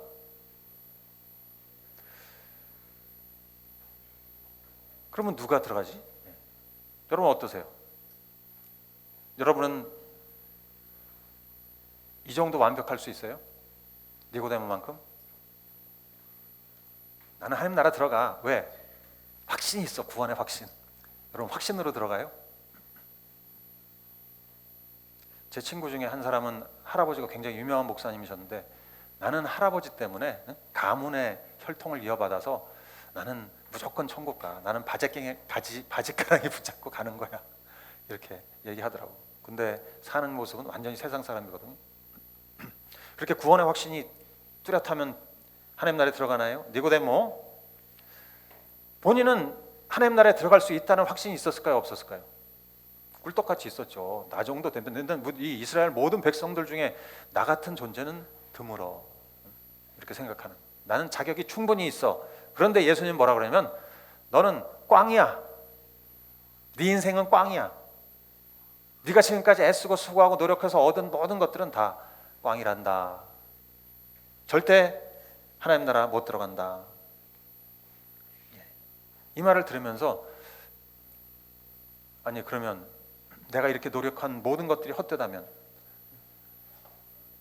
그러면 누가 들어가지? 여러분 어떠세요? 여러분은 이 정도 완벽할 수 있어요? 니고데모만큼? 나는 하나님 나라 들어가. 왜? 확신이 있어. 구원의 확신. 여러분 확신으로 들어가요? 제 친구 중에 한 사람은 할아버지가 굉장히 유명한 목사님이셨는데 나는 할아버지 때문에 가문의 혈통을 이어받아서 나는 무조건 천국 가. 나는 바지가랑이 붙잡고 가는 거야. 이렇게 얘기하더라고. 근데 사는 모습은 완전히 세상 사람이거든요. 그렇게 구원의 확신이 뚜렷하면 하나님 나라에 들어가나요? 니고데모 본인은 하나님 나라에 들어갈 수 있다는 확신이 있었을까요? 없었을까요? 꿀떡같이 있었죠. 나 정도 되면 이 이스라엘 모든 백성들 중에 나 같은 존재는 드물어 이렇게 생각하는 나는 자격이 충분히 있어. 그런데 예수님 뭐라 그러냐면 너는 꽝이야. 네 인생은 꽝이야. 네가 지금까지 애쓰고 수고하고 노력해서 얻은 모든 것들은 다 꽝이란다. 절대 하나님 나라 못 들어간다. 이 말을 들으면서 아니 그러면 내가 이렇게 노력한 모든 것들이 헛되다면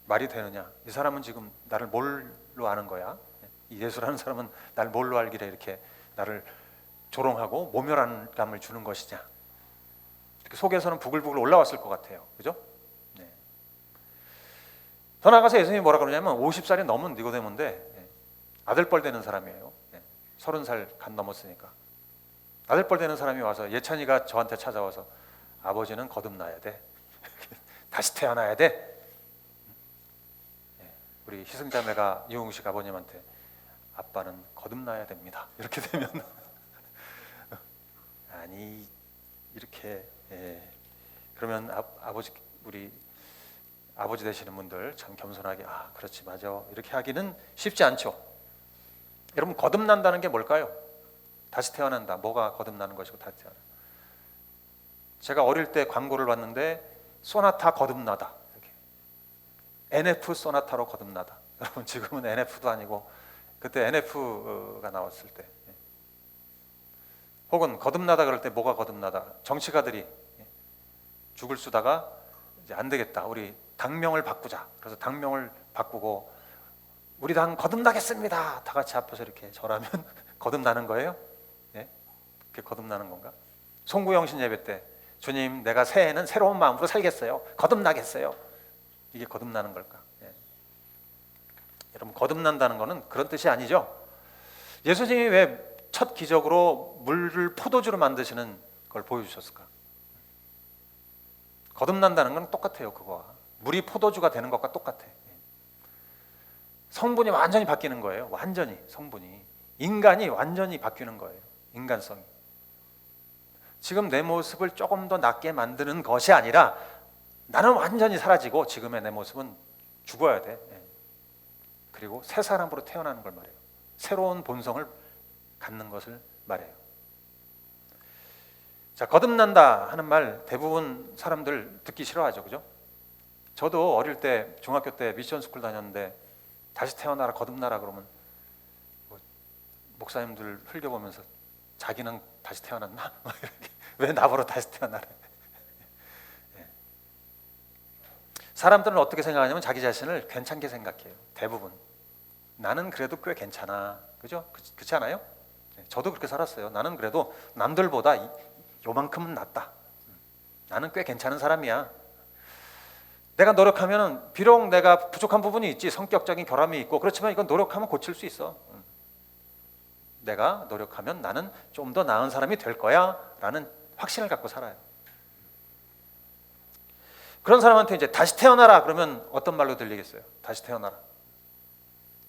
말이 되느냐? 이 사람은 지금 나를 뭘로 아는 거야? 이 예수라는 사람은 나를 뭘로 알기래 이렇게 나를 조롱하고 모멸한 감을 주는 것이냐? 이렇게 속에서는 부글부글 올라왔을 것 같아요. 그죠? 네. 더 나아가서 예수님이 뭐라 그러냐면 50살이 넘은 니고데모인데 아들뻘 되는 사람이에요. 30살 간 넘었으니까. 아들뻘 되는 사람이 와서, 예찬이가 저한테 찾아와서 아버지는 거듭나야 돼. 다시 태어나야 돼. 우리 희승자매가 이용식 아버님한테 아빠는 거듭나야 됩니다. 이렇게 되면 아니 이렇게 그러면 아버지, 우리 아버지 되시는 분들 참 겸손하게 그렇지 맞아 이렇게 하기는 쉽지 않죠. 여러분, 거듭난다는 게 뭘까요? 다시 태어난다. 뭐가 거듭나는 것이고 다시 태어나. 제가 어릴 때 광고를 봤는데 소나타 거듭나다. 이렇게. NF 소나타로 거듭나다. 여러분, 지금은 NF도 아니고 그때 NF가 나왔을 때, 혹은 거듭나다 그럴 때 뭐가 거듭나다. 정치가들이 죽을 수다가 이제 안 되겠다. 우리 당명을 바꾸자. 그래서 당명을 바꾸고 우리 당 거듭나겠습니다. 다 같이 앞에서 이렇게 절하면 거듭나는 거예요? 예? 그게 거듭나는 건가? 송구영신 예배 때 주님, 내가 새해에는 새로운 마음으로 살겠어요. 거듭나겠어요. 이게 거듭나는 걸까? 예. 여러분, 거듭난다는 거는 그런 뜻이 아니죠. 예수님이 왜 첫 기적으로 물을 포도주로 만드시는 걸 보여주셨을까? 거듭난다는 건 똑같아요. 그거와 물이 포도주가 되는 것과 똑같아. 성분이 완전히 바뀌는 거예요. 완전히 성분이, 인간이 완전히 바뀌는 거예요. 인간성이. 지금 내 모습을 조금 더 낫게 만드는 것이 아니라 나는 완전히 사라지고 지금의 내 모습은 죽어야 돼. 그리고 새 사람으로 태어나는 걸 말해요. 새로운 본성을 갖는 것을 말해요. 자, 거듭난다 하는 말 대부분 사람들 듣기 싫어하죠, 그죠? 저도 어릴 때 중학교 때 미션 스쿨 다녔는데 다시 태어나라, 거듭나라 그러면 목사님들 흘겨보면서 자기는 다시 태어났나? 왜 나보러 다시 태어나래? 사람들은 어떻게 생각하냐면 자기 자신을 괜찮게 생각해요. 대부분. 나는 그래도 꽤 괜찮아, 그죠? 그렇지 않아요? 저도 그렇게 살았어요. 나는 그래도 남들보다 요만큼은 낫다. 나는 꽤 괜찮은 사람이야. 내가 노력하면 비록 내가 부족한 부분이 있지, 성격적인 결함이 있고, 그렇지만 이건 노력하면 고칠 수 있어. 내가 노력하면 나는 좀 더 나은 사람이 될 거야 라는 확신을 갖고 살아요. 그런 사람한테 이제 다시 태어나라 그러면 어떤 말로 들리겠어요? 다시 태어나라.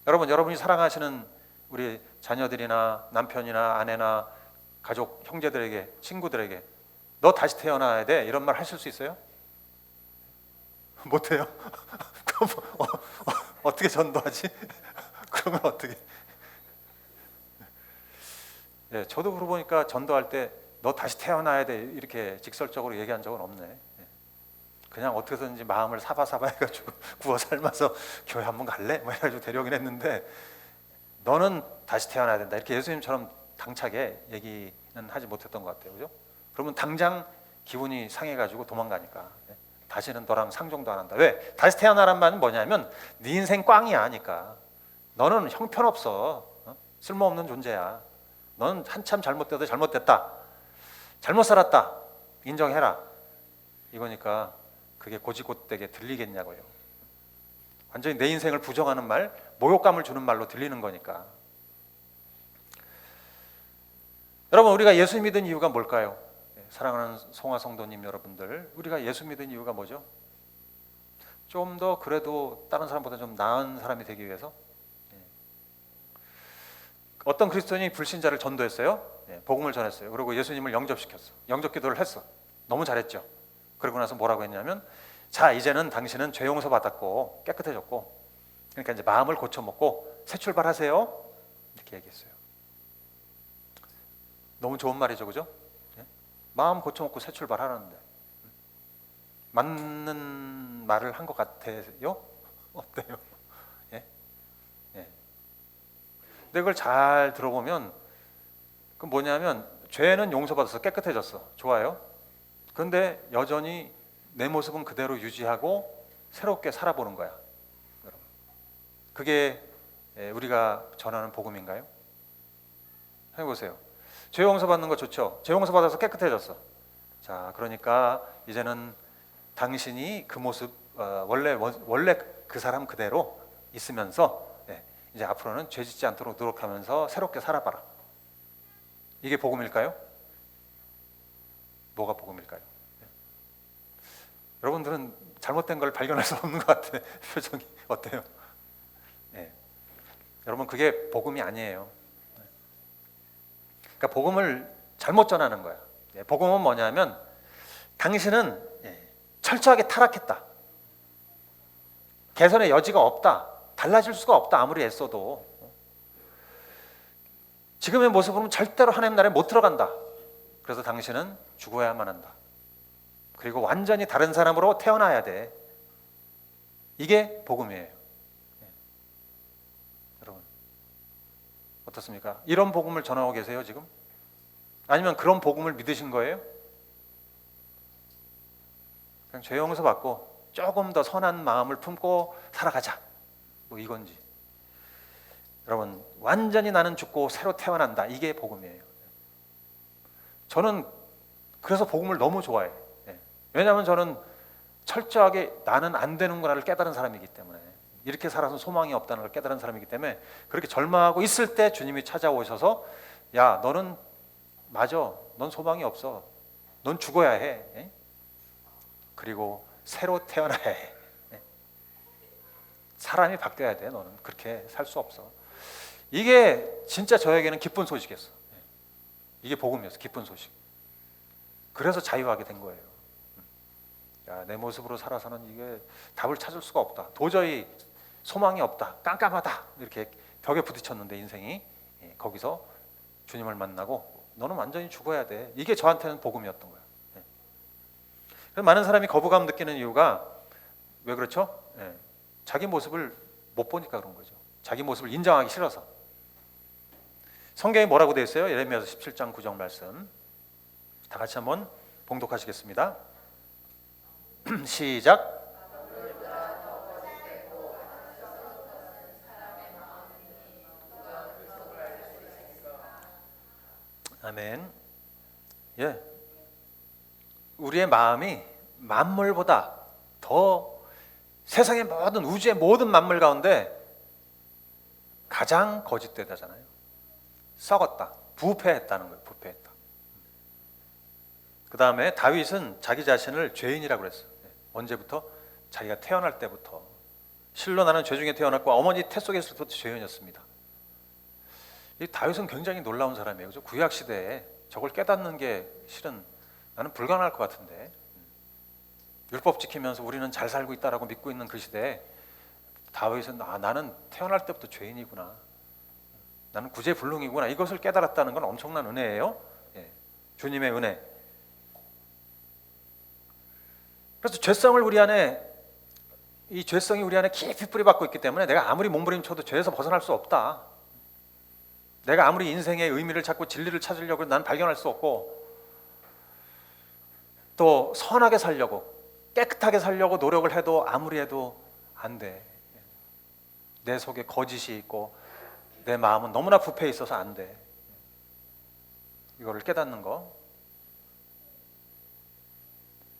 여러분, 여러분이 사랑하시는 우리 자녀들이나 남편이나 아내나 가족, 형제들에게, 친구들에게 너 다시 태어나야 돼 이런 말 하실 수 있어요? 못해요? 그럼 어떻게 전도하지? 그러면 어떻게? 예, 저도 그러고 보니까 전도할 때 너 다시 태어나야 돼 이렇게 직설적으로 얘기한 적은 없네. 예. 그냥 어떻게든지 마음을 사바사바 해가지고 구워 삶아서 교회 한번 갈래? 뭐 해가지고 데려오긴 했는데 너는 다시 태어나야 된다 이렇게 예수님처럼 당차게 얘기는 하지 못했던 것 같아요, 그죠? 그러면 당장 기분이 상해가지고 도망가니까 다시는 너랑 상종도 안 한다. 왜? 다시 태어나란 말은 뭐냐면 네 인생 꽝이야 하니까. 너는 형편없어. 쓸모없는 존재야. 너는 한참 잘못돼도 잘못됐다. 잘못 살았다. 인정해라. 이거니까 그게 고지곳되게 들리겠냐고요. 완전히 내 인생을 부정하는 말, 모욕감을 주는 말로 들리는 거니까. 여러분, 우리가 예수 믿은 이유가 뭘까요? 사랑하는 송화 성도님 여러분들, 우리가 예수 믿은 이유가 뭐죠? 좀 더 그래도 다른 사람보다 좀 나은 사람이 되기 위해서. 어떤 그리스도인이 불신자를 전도했어요. 복음을 전했어요. 그리고 예수님을 영접시켰어. 영접 기도를 했어. 너무 잘했죠. 그러고 나서 뭐라고 했냐면, 자, 이제는 당신은 죄 용서 받았고 깨끗해졌고, 그러니까 이제 마음을 고쳐먹고 새 출발하세요. 이렇게 얘기했어요. 너무 좋은 말이죠, 그죠? 마음 고쳐먹고 새 출발하는데 맞는 말을 한 것 같아요? 어때요? 예? 예. 근데 그걸 잘 들어보면 그 뭐냐면 죄는 용서받아서 깨끗해졌어. 좋아요. 그런데 여전히 내 모습은 그대로 유지하고 새롭게 살아보는 거야. 그게 우리가 전하는 복음인가요? 해보세요. 죄 용서받는 거 좋죠. 죄 용서받아서 깨끗해졌어. 자, 그러니까 이제는 당신이 그 모습 원래 그 사람 그대로 있으면서 이제 앞으로는 죄 짓지 않도록 노력하면서 새롭게 살아봐라. 이게 복음일까요? 뭐가 복음일까요? 여러분들은 잘못된 걸 발견할 수 없는 것 같아. 표정이 어때요? 네. 여러분 그게 복음이 아니에요. 그러니까 복음을 잘못 전하는 거야. 복음은 뭐냐면 당신은 철저하게 타락했다. 개선의 여지가 없다. 달라질 수가 없다. 아무리 애써도. 지금의 모습으로는 절대로 하나님 나라에 못 들어간다. 그래서 당신은 죽어야만 한다. 그리고 완전히 다른 사람으로 태어나야 돼. 이게 복음이에요. 여러분 어떻습니까? 이런 복음을 전하고 계세요 지금? 아니면 그런 복음을 믿으신 거예요? 그냥 죄 용서 받고 조금 더 선한 마음을 품고 살아가자 뭐 이건지. 여러분 완전히 나는 죽고 새로 태어난다. 이게 복음이에요. 저는 그래서 복음을 너무 좋아해요. 왜냐하면 저는 철저하게 나는 안 되는구나를 깨달은 사람이기 때문에, 이렇게 살아서 소망이 없다는 걸 깨달은 사람이기 때문에 그렇게 절망하고 있을 때 주님이 찾아오셔서 야 너는 맞아, 넌 소망이 없어, 넌 죽어야 해, 그리고 새로 태어나야 해, 사람이 바뀌어야 돼, 너는 그렇게 살 수 없어. 이게 진짜 저에게는 기쁜 소식이었어. 이게 복음이었어. 기쁜 소식. 그래서 자유하게 된 거예요. 야, 내 모습으로 살아서는 이게 답을 찾을 수가 없다. 도저히 소망이 없다. 깜깜하다. 이렇게 벽에 부딪혔는데 인생이, 거기서 주님을 만나고 너는 완전히 죽어야 돼. 이게 저한테는 복음이었던 거예요. 그래서 많은 사람이 거부감 느끼는 이유가 왜 그렇죠? 자기 모습을 못 보니까 그런 거죠. 자기 모습을 인정하기 싫어서. 성경에 뭐라고 되어 있어요? 예레미야서 17장 9절 말씀. 다 같이 한번 봉독하시겠습니다. 시작. 아멘. 예, 우리의 마음이 만물보다 더 세상의 모든 우주의 모든 만물 가운데 가장 거짓되다잖아요. 썩었다, 부패했다는 거예요. 부패했다. 그 다음에 다윗은 자기 자신을 죄인이라고 그랬어요. 언제부터? 자기가 태어날 때부터. 실로 나는 죄 중에 태어났고 어머니 태 속에 있을 때부터 죄인이었습니다. 이 다윗은 굉장히 놀라운 사람이에요. 그죠? 구약 시대에 저걸 깨닫는 게 실은 나는 불가능할 것 같은데, 율법 지키면서 우리는 잘 살고 있다라고 믿고 있는 그 시대에 다윗은 나는 태어날 때부터 죄인이구나, 나는 구제불능이구나, 이것을 깨달았다는 건 엄청난 은혜예요. 주님의 은혜. 그래서 죄성을 우리 안에, 이 죄성이 우리 안에 깊이 뿌리박고 있기 때문에 내가 아무리 몸부림쳐도 죄에서 벗어날 수 없다. 내가 아무리 인생의 의미를 찾고 진리를 찾으려고 난 발견할 수 없고, 또 선하게 살려고 깨끗하게 살려고 노력을 해도 아무리 해도 안 돼. 내 속에 거짓이 있고 내 마음은 너무나 부패해 있어서 안 돼. 이거를 깨닫는 거.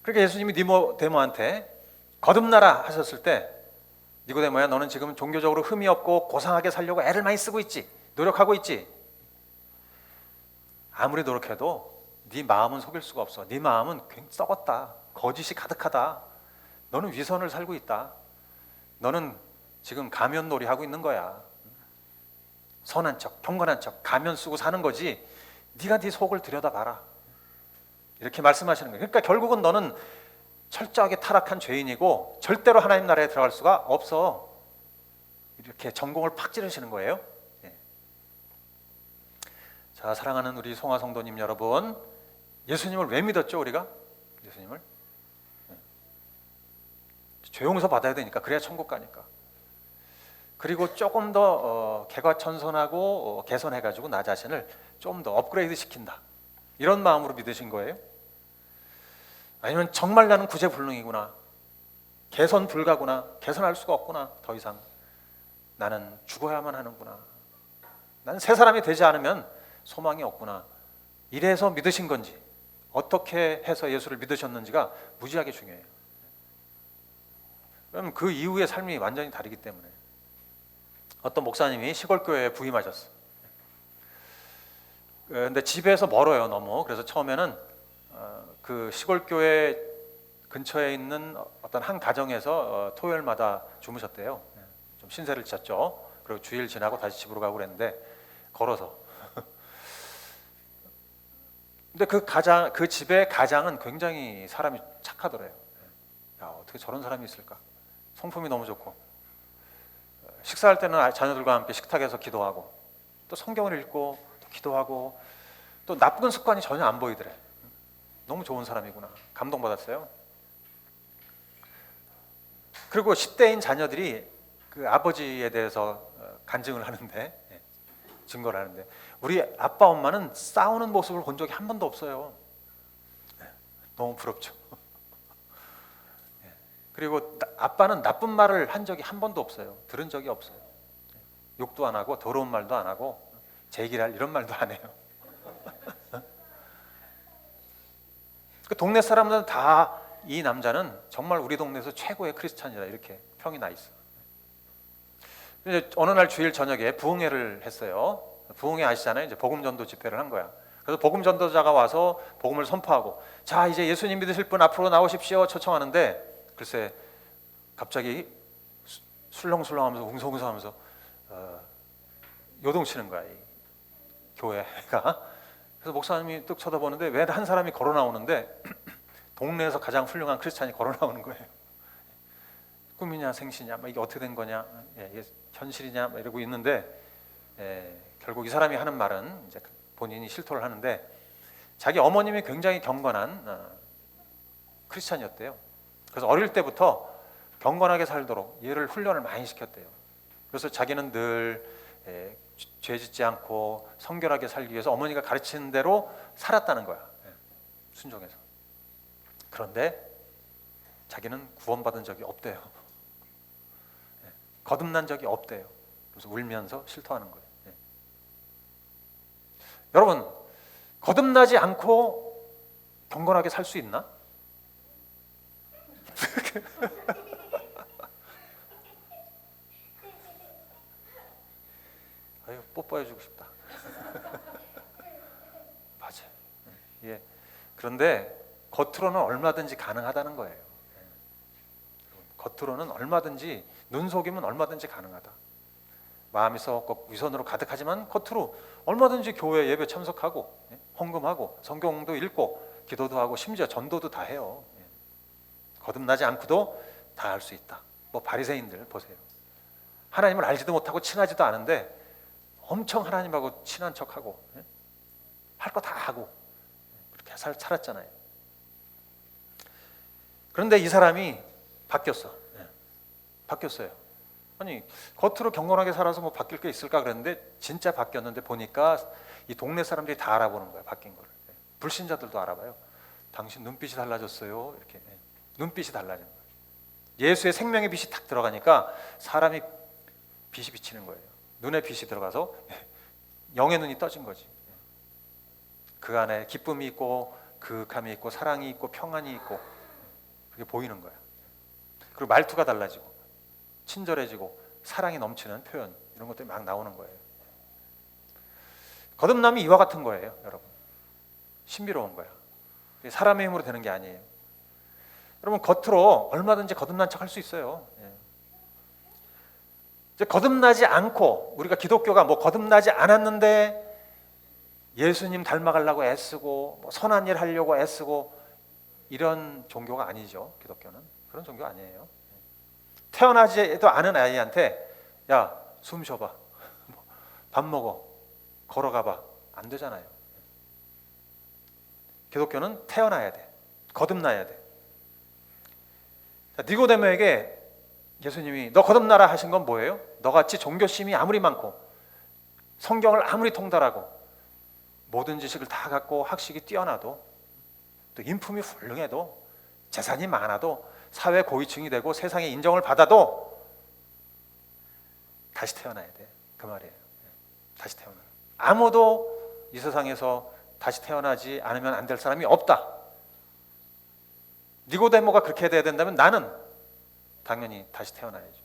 그러니까 예수님이 니고데모한테 거듭나라 하셨을 때, 니고데모야 너는 지금 종교적으로 흠이 없고 고상하게 살려고 애를 많이 쓰고 있지, 노력하고 있지. 아무리 노력해도 네 마음은 속일 수가 없어. 네 마음은 굉장히 썩었다. 거짓이 가득하다. 너는 위선을 살고 있다. 너는 지금 가면놀이 하고 있는 거야. 선한 척, 경건한 척, 가면 쓰고 사는 거지. 네가 네 속을 들여다봐라. 이렇게 말씀하시는 거예요. 그러니까 결국은 너는 철저하게 타락한 죄인이고 절대로 하나님 나라에 들어갈 수가 없어. 이렇게 전공을 팍 찌르시는 거예요. 자, 사랑하는 우리 송화 성도님 여러분, 예수님을 왜 믿었죠? 우리가 예수님을 죄 용서 받아야 되니까, 그래야 천국 가니까. 그리고 조금 더 개과천선하고 개선해가지고 나 자신을 좀 더 업그레이드 시킨다, 이런 마음으로 믿으신 거예요? 아니면 정말 나는 구제불능이구나, 개선 불가구나, 개선할 수가 없구나, 더 이상 나는 죽어야만 하는구나, 나는 새 사람이 되지 않으면 소망이 없구나, 이래서 믿으신 건지, 어떻게 해서 예수를 믿으셨는지가 무지하게 중요해요. 그럼 그 이후의 삶이 완전히 다르기 때문에. 어떤 목사님이 시골 교회에 부임하셨어. 근데 집에서 멀어요, 너무. 그래서 처음에는 그 시골 교회 근처에 있는 어떤 한 가정에서 토요일마다 주무셨대요. 좀 신세를 지었죠. 그리고 주일 지나고 다시 집으로 가고 그랬는데 걸어서. 근데 그 집의 가장은 굉장히 사람이 착하더래요. 야, 어떻게 저런 사람이 있을까? 성품이 너무 좋고, 식사할 때는 자녀들과 함께 식탁에서 기도하고, 또 성경을 읽고, 또 기도하고, 또 나쁜 습관이 전혀 안 보이더래. 너무 좋은 사람이구나. 감동받았어요. 그리고 10대인 자녀들이 그 아버지에 대해서 간증을 하는데, 증거를 하는데, 우리 아빠 엄마는 싸우는 모습을 본 적이 한 번도 없어요. 너무 부럽죠. 그리고 아빠는 나쁜 말을 한 적이 한 번도 없어요. 들은 적이 없어요. 욕도 안 하고 더러운 말도 안 하고 제기랄 이런 말도 안 해요. 그 동네 사람들은 다 이 남자는 정말 우리 동네에서 최고의 크리스찬이다 이렇게 평이 나 있어. 이제 어느 날 주일 저녁에 부흥회를 했어요. 부흥회 아시잖아요. 이제 복음 전도 집회를 한 거야. 그래서 복음 전도자가 와서 복음을 선포하고, 자 이제 예수님 믿으실 분 앞으로 나오십시오 초청하는데, 글쎄 갑자기 술렁술렁하면서 웅성웅성하면서 요동치는 거야, 이 교회가. 그래서 목사님이 뚝 쳐다보는데 왜 한 사람이 걸어 나오는데 동네에서 가장 훌륭한 크리스찬이 걸어 나오는 거예요. 꿈이냐 생시냐, 이게 어떻게 된 거냐, 이게 현실이냐 이러고 있는데, 결국 이 사람이 하는 말은 이제 본인이 실토를 하는데, 자기 어머님이 굉장히 경건한 크리스찬이었대요. 그래서 어릴 때부터 경건하게 살도록 얘를 훈련을 많이 시켰대요. 그래서 자기는 늘 죄 짓지 않고 성결하게 살기 위해서 어머니가 가르치는 대로 살았다는 거야. 순종해서. 그런데 자기는 구원받은 적이 없대요. 거듭난 적이 없대요. 그래서 울면서 실토하는 거예요. 여러분, 거듭나지 않고 경건하게 살 수 있나? 아유, 뽀뽀해주고 싶다. 맞아요. 예. 그런데 겉으로는 얼마든지 가능하다는 거예요. 겉으로는 얼마든지, 눈 속이면 얼마든지 가능하다. 마음이 썩고 위선으로 가득하지만 겉으로 얼마든지 교회 예배 참석하고, 헌금하고, 성경도 읽고, 기도도 하고, 심지어 전도도 다 해요. 거듭나지 않고도 다 할 수 있다. 뭐 바리새인들 보세요. 하나님을 알지도 못하고 친하지도 않은데 엄청 하나님하고 친한 척하고, 할 거 다 하고 그렇게 살았잖아요. 그런데 이 사람이 바뀌었어. 바뀌었어요. 아니, 겉으로 경건하게 살아서 뭐 바뀔 게 있을까 그랬는데 진짜 바뀌었는데, 보니까 이 동네 사람들이 다 알아보는 거야, 바뀐 거를. 불신자들도 알아봐요. 당신 눈빛이 달라졌어요. 이렇게 눈빛이 달라진 거예요. 예수의 생명의 빛이 탁 들어가니까 사람이 빛이 비치는 거예요. 눈에 빛이 들어가서 영의 눈이 떠진 거지. 그 안에 기쁨이 있고 그윽함이 있고 사랑이 있고 평안이 있고, 그게 보이는 거야. 그리고 말투가 달라지고 친절해지고 사랑이 넘치는 표현, 이런 것들이 막 나오는 거예요. 거듭남이 이와 같은 거예요, 여러분. 신비로운 거야. 사람의 힘으로 되는 게 아니에요. 여러분, 겉으로 얼마든지 거듭난 척 할 수 있어요. 이제 거듭나지 않고, 우리가 기독교가 뭐 거듭나지 않았는데 예수님 닮아가려고 애쓰고 뭐 선한 일 하려고 애쓰고, 이런 종교가 아니죠. 기독교는 그런 종교 아니에요. 태어나지도 않은 아이한테 야, 숨 쉬어봐, 밥 먹어, 걸어가봐, 안 되잖아요. 기독교는 태어나야 돼. 거듭나야 돼. 니고데모에게 예수님이 너 거듭나라 하신 건 뭐예요? 너같이 종교심이 아무리 많고 성경을 아무리 통달하고 모든 지식을 다 갖고 학식이 뛰어나도, 또 인품이 훌륭해도, 재산이 많아도, 사회 고위층이 되고 세상의 인정을 받아도 다시 태어나야 돼. 그 말이에요. 다시 태어나. 아무도 이 세상에서 다시 태어나지 않으면 안 될 사람이 없다. 니고데모가 그렇게 돼야 된다면 나는 당연히 다시 태어나야죠.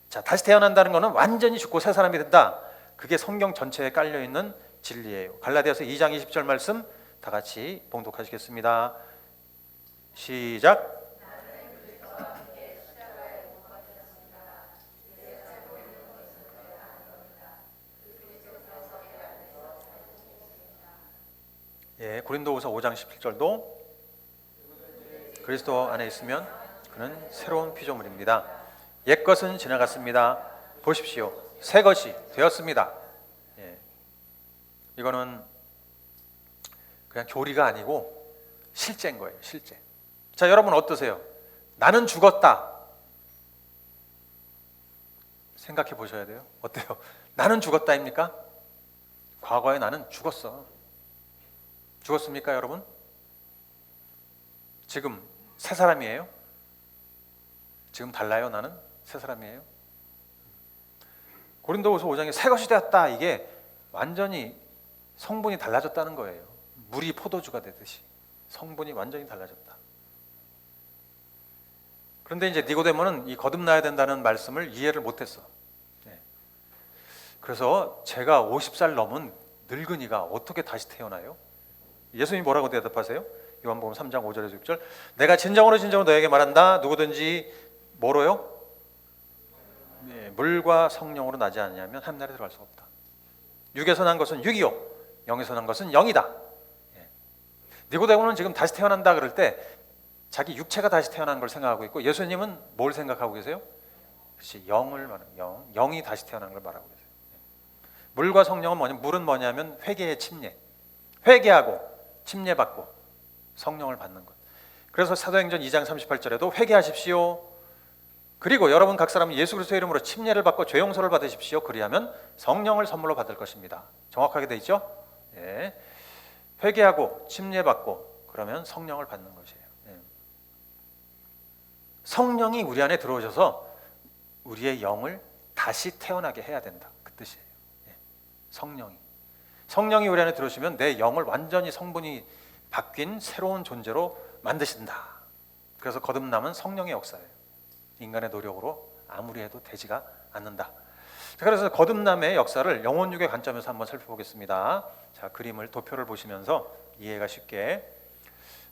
자, 다시 태어난다는 것은 완전히 죽고 새 사람이 된다, 그게 성경 전체에 깔려 있는 진리예요. 갈라디아서 2장 20절 말씀 다 같이 봉독하시겠습니다. 시작. 예, 고린도후서 5장 17절도 그리스도 안에 있으면 그는 새로운 피조물입니다. 옛것은 지나갔습니다. 보십시오, 새 것이 되었습니다. 예, 이거는 그냥 교리가 아니고 실제인 거예요. 실제. 자, 여러분 어떠세요? 나는 죽었다. 생각해 보셔야 돼요. 어때요? 나는 죽었다입니까? 과거에 나는 죽었어. 죽었습니까, 여러분? 지금 새 사람이에요? 지금 달라요, 나는? 새 사람이에요? 고린도후서 5장에 새 것이 되었다. 이게 완전히 성분이 달라졌다는 거예요. 물이 포도주가 되듯이 성분이 완전히 달라졌다. 그런데 이제 니고데모는 이 거듭나야 된다는 말씀을 이해를 못했어. 네. 그래서 제가 50살 넘은 늙은이가 어떻게 다시 태어나요? 예수님이 뭐라고 대답하세요? 요한복음 3장 5절에서 6절. 내가 진정으로 너에게 말한다. 누구든지 뭐로요? 네, 물과 성령으로 나지 않냐면 하나님 나라에 들어갈 수 없다. 육에서 난 것은 육이요, 영에서 난 것은 영이다. 예. 니고데모는 지금 다시 태어난다 그럴 때 자기 육체가 다시 태어난 걸 생각하고 있고, 예수님은 뭘 생각하고 계세요? 그렇지, 영을 말하는 영이 다시 태어난 걸 말하고 계세요. 예. 물과 성령은 뭐냐? 물은 뭐냐면 회개의 침례, 회개하고 침례받고 성령을 받는 것. 그래서 사도행전 2장 38절에도 회개하십시오. 그리고 여러분 각 사람은 예수 그리스도의 이름으로 침례를 받고 죄 용서를 받으십시오. 그리하면 성령을 선물로 받을 것입니다. 정확하게 돼 있죠? 예. 회개하고 침례받고 그러면 성령을 받는 것이에요. 예. 성령이 우리 안에 들어오셔서 우리의 영을 다시 태어나게 해야 된다. 그 뜻이에요. 예. 성령이 우리 안에 들어오시면 내 영을 완전히 성분이 바뀐 새로운 존재로 만드신다. 그래서 거듭남은 성령의 역사예요. 인간의 노력으로 아무리 해도 되지가 않는다. 자, 그래서 거듭남의 역사를 영혼육의 관점에서 한번 살펴보겠습니다. 자, 그림을 도표를 보시면서 이해가 쉽게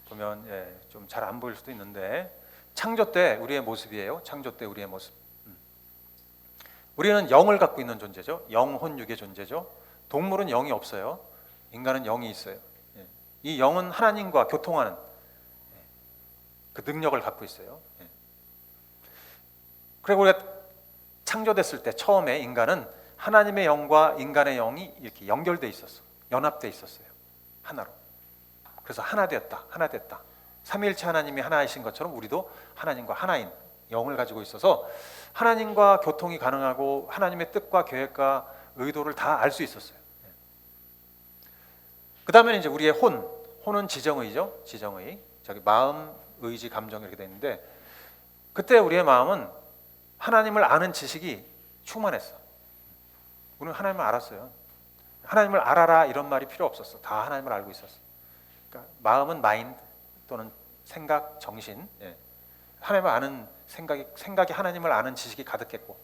보면 좀 잘 안 보일 수도 있는데, 창조 때 우리의 모습이에요. 창조 때 우리의 모습. 우리는 영을 갖고 있는 존재죠. 영혼육의 존재죠. 동물은 영이 없어요. 인간은 영이 있어요. 이 영은 하나님과 교통하는 그 능력을 갖고 있어요. 그리고 우리가 창조됐을 때 처음에 인간은 하나님의 영과 인간의 영이 이렇게 연결돼 있었어. 연합돼 있었어요. 하나로. 그래서 하나 되었다. 하나 됐다. 삼위일체 하나님이 하나이신 것처럼 우리도 하나님과 하나인 영을 가지고 있어서 하나님과 교통이 가능하고 하나님의 뜻과 계획과 의도를 다 알 수 있었어요. 그 다음에 이제 우리의 혼은 지정의죠. 지정의. 저기 마음, 의지, 감정 이렇게 돼 있는데, 그때 우리의 마음은 하나님을 아는 지식이 충만했어. 우리는 하나님을 알았어요. 하나님을 알아라 이런 말이 필요 없었어. 다 하나님을 알고 있었어. 그러니까 마음은 마인드 또는 생각, 정신. 예. 하나님을 아는 생각이 하나님을 아는 지식이 가득했고,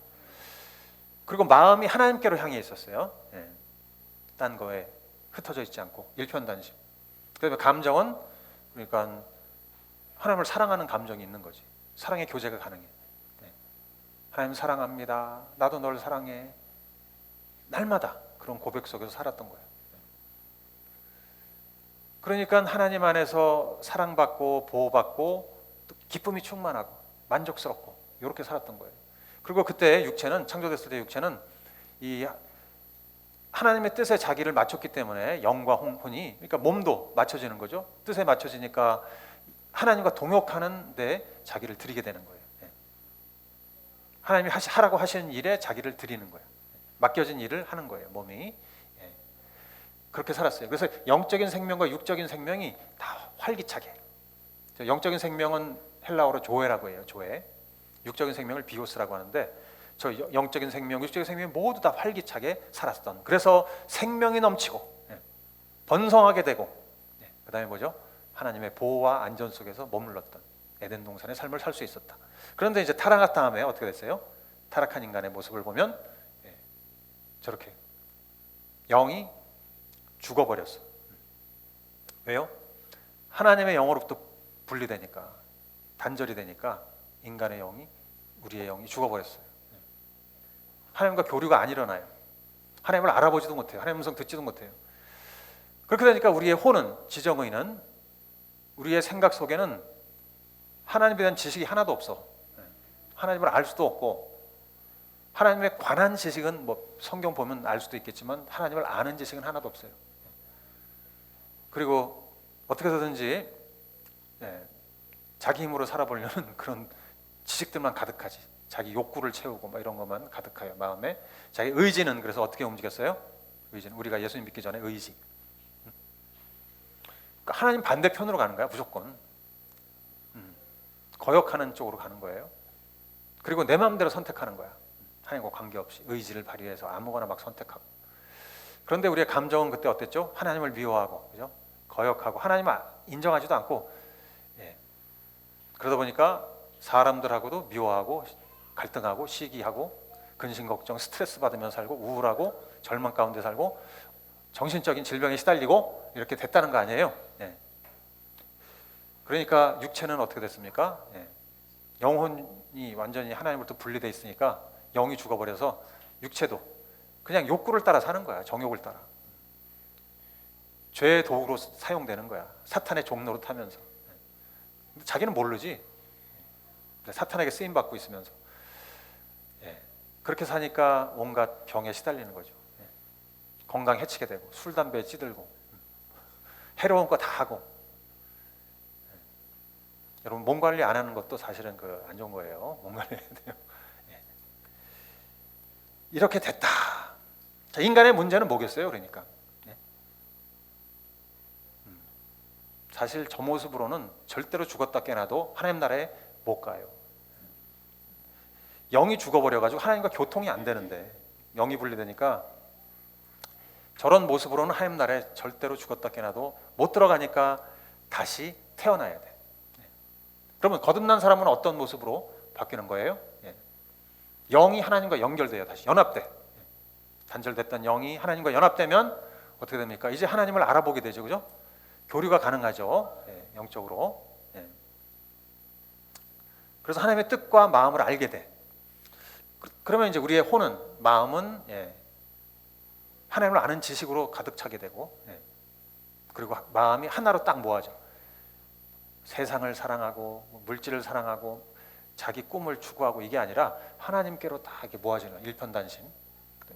그리고 마음이 하나님께로 향해 있었어요. 예. 딴 거에 흩어져 있지 않고 일편단심. 그다음에 감정은 그러니까 하나님을 사랑하는 감정이 있는 거지. 사랑의 교제가 가능해. 네. 하나님 사랑합니다. 나도 널 사랑해. 날마다 그런 고백 속에서 살았던 거예요. 그러니까 하나님 안에서 사랑받고 보호받고 또 기쁨이 충만하고 만족스럽고 이렇게 살았던 거예요. 그리고 그때 육체는, 창조됐을 때 육체는 이 하나님의 뜻에 자기를 맞췄기 때문에 영과 혼이, 그러니까 몸도 맞춰지는 거죠. 뜻에 맞춰지니까 하나님과 동역하는 데 자기를 드리게 되는 거예요. 하나님이 하라고 하시는 일에 자기를 드리는 거예요. 맡겨진 일을 하는 거예요. 몸이. 그렇게 살았어요. 그래서 영적인 생명과 육적인 생명이 다 활기차게. 영적인 생명은 헬라어로 조에라고 해요. 조에. 육적인 생명을 비오스라고 하는데, 저 영적인 생명, 육적인 생명이 모두 다 활기차게 살았던, 그래서 생명이 넘치고 번성하게 되고, 그 다음에 뭐죠? 하나님의 보호와 안전 속에서 머물렀던 에덴 동산의 삶을 살 수 있었다. 그런데 이제 타락한 다음에 어떻게 됐어요? 타락한 인간의 모습을 보면 저렇게 영이 죽어버렸어. 왜요? 하나님의 영으로부터 분리되니까, 단절이 되니까 인간의 영이, 우리의 영이 죽어버렸어요. 하나님과 교류가 안 일어나요. 하나님을 알아보지도 못해요. 하나님 음성 듣지도 못해요. 그렇게 되니까 우리의 혼은, 지정의는, 우리의 생각 속에는 하나님에 대한 지식이 하나도 없어. 하나님을 알 수도 없고, 하나님에 관한 지식은 뭐 성경 보면 알 수도 있겠지만 하나님을 아는 지식은 하나도 없어요. 그리고 어떻게 해서든지 자기 힘으로 살아보려는 그런 지식들만 가득하지. 자기 욕구를 채우고 막 이런 것만 가득해요, 마음에. 자기 의지는 그래서 어떻게 움직였어요? 의지는 우리가 예수님 믿기 전에 의지. 그러니까 하나님 반대편으로 가는 거야, 무조건. 거역하는 쪽으로 가는 거예요. 그리고 내 마음대로 선택하는 거야. 하나님과 관계없이 의지를 발휘해서 아무거나 막 선택하고. 그런데 우리의 감정은 그때 어땠죠? 하나님을 미워하고, 그죠? 거역하고, 하나님을 인정하지도 않고, 그러다 보니까 사람들하고도 미워하고, 갈등하고, 시기하고, 근심 걱정, 스트레스 받으며 살고, 우울하고, 절망 가운데 살고, 정신적인 질병에 시달리고 이렇게 됐다는 거 아니에요? 그러니까 육체는 어떻게 됐습니까? 영혼이 완전히 하나님으로부터 분리돼 있으니까 영이 죽어버려서 육체도 그냥 욕구를 따라 사는 거야. 정욕을 따라. 죄의 도구로 사용되는 거야. 사탄의 종로로 타면서. 자기는 모르지. 사탄에게 쓰임 받고 있으면서. 그렇게 사니까 온갖 병에 시달리는 거죠. 건강 해치게 되고, 술 담배에 찌들고, 해로운 거 다 하고. 여러분 몸 관리 안 하는 것도 사실은 안 좋은 거예요. 몸 관리해야 돼요. 이렇게 됐다. 자, 인간의 문제는 뭐겠어요? 그러니까 사실 저 모습으로는 절대로 죽었다 깨나도 하나님 나라에 못 가요. 영이 죽어버려가지고 하나님과 교통이 안 되는데, 영이 분리되니까 저런 모습으로는 하나님 나라에 절대로 죽었다 깨나도 못 들어가니까 다시 태어나야 돼. 그러면 거듭난 사람은 어떤 모습으로 바뀌는 거예요? 영이 하나님과 연결돼요. 다시 연합돼. 단절됐던 영이 하나님과 연합되면 어떻게 됩니까? 이제 하나님을 알아보게 되죠, 그죠? 교류가 가능하죠, 영적으로. 그래서 하나님의 뜻과 마음을 알게 돼. 그러면 이제 우리의 혼은, 마음은 하나님을 아는 지식으로 가득 차게 되고, 그리고 마음이 하나로 딱 모아져. 세상을 사랑하고 물질을 사랑하고 자기 꿈을 추구하고 이게 아니라 하나님께로 딱 이렇게 모아지는 일편단심.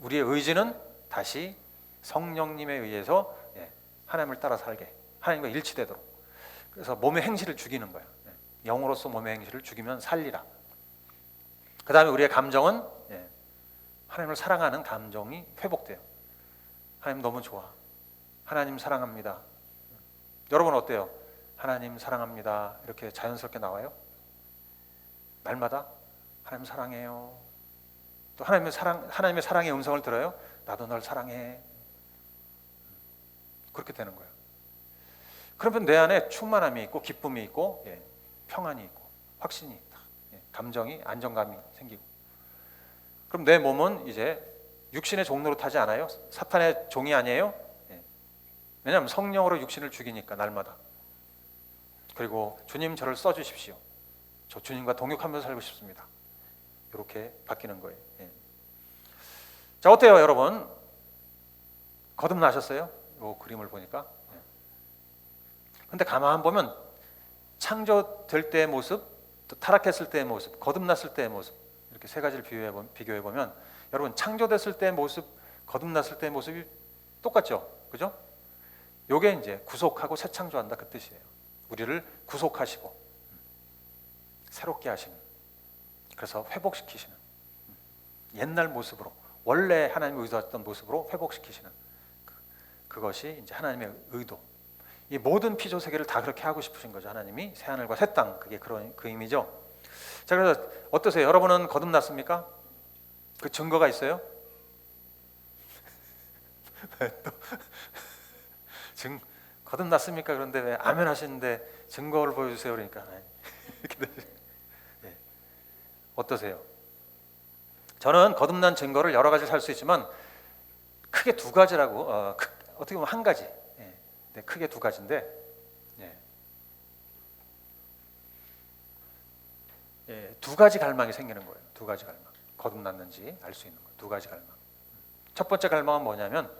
우리의 의지는 다시 성령님에 의해서 하나님을 따라 살게, 하나님과 일치되도록. 그래서 몸의 행실을 죽이는 거야. 영으로서 몸의 행실을 죽이면 살리라. 그 다음에 우리의 감정은 하나님을 사랑하는 감정이 회복돼요. 하나님 너무 좋아. 하나님 사랑합니다. 여러분 어때요? 하나님 사랑합니다. 이렇게 자연스럽게 나와요? 날마다 하나님 사랑해요. 또 하나님의 사랑의 음성을 들어요. 나도 널 사랑해. 그렇게 되는 거예요. 그러면 내 안에 충만함이 있고 기쁨이 있고 평안이 있고 확신이 있다. 감정이 안정감이 생기고. 그럼 내 몸은 이제 육신의 종로로 타지 않아요. 사탄의 종이 아니에요. 왜냐하면 성령으로 육신을 죽이니까 날마다. 그리고 주님 저를 써주십시오. 저 주님과 동역하면서 살고 싶습니다. 이렇게 바뀌는 거예요. 자, 어때요 여러분? 거듭나셨어요? 이 그림을 보니까. 근데 가만 보면 창조될 때의 모습, 또 타락했을 때의 모습, 거듭났을 때의 모습, 이렇게 세 가지를 비교해 보면 여러분 창조됐을 때의 모습, 거듭났을 때의 모습이 똑같죠, 그죠? 요게 이제 구속하고 새 창조한다 그 뜻이에요. 우리를 구속하시고 새롭게 하시는, 그래서 회복시키시는, 옛날 모습으로 원래 하나님이 의도했던 모습으로 회복시키시는 그것이 이제 하나님의 의도. 이 모든 피조 세계를 다 그렇게 하고 싶으신 거죠. 하나님이 새 하늘과 새 땅, 그게 그런 그 의미죠. 자, 그래서 어떠세요? 여러분은 거듭났습니까? 그 증거가 있어요? 거듭났습니까? 그런데 왜 아멘 하시는데 증거를 보여주세요 그러니까 어떠세요? 저는 거듭난 증거를 여러 가지 살 수 있지만 크게 두 가지라고 어떻게 보면 한 가지, 예. 네, 크게 두 가지인데, 예. 예, 두 가지 갈망이 생기는 거예요. 두 가지 갈망. 거듭났는지 알 수 있는 거. 두 가지 갈망. 첫 번째 갈망은 뭐냐면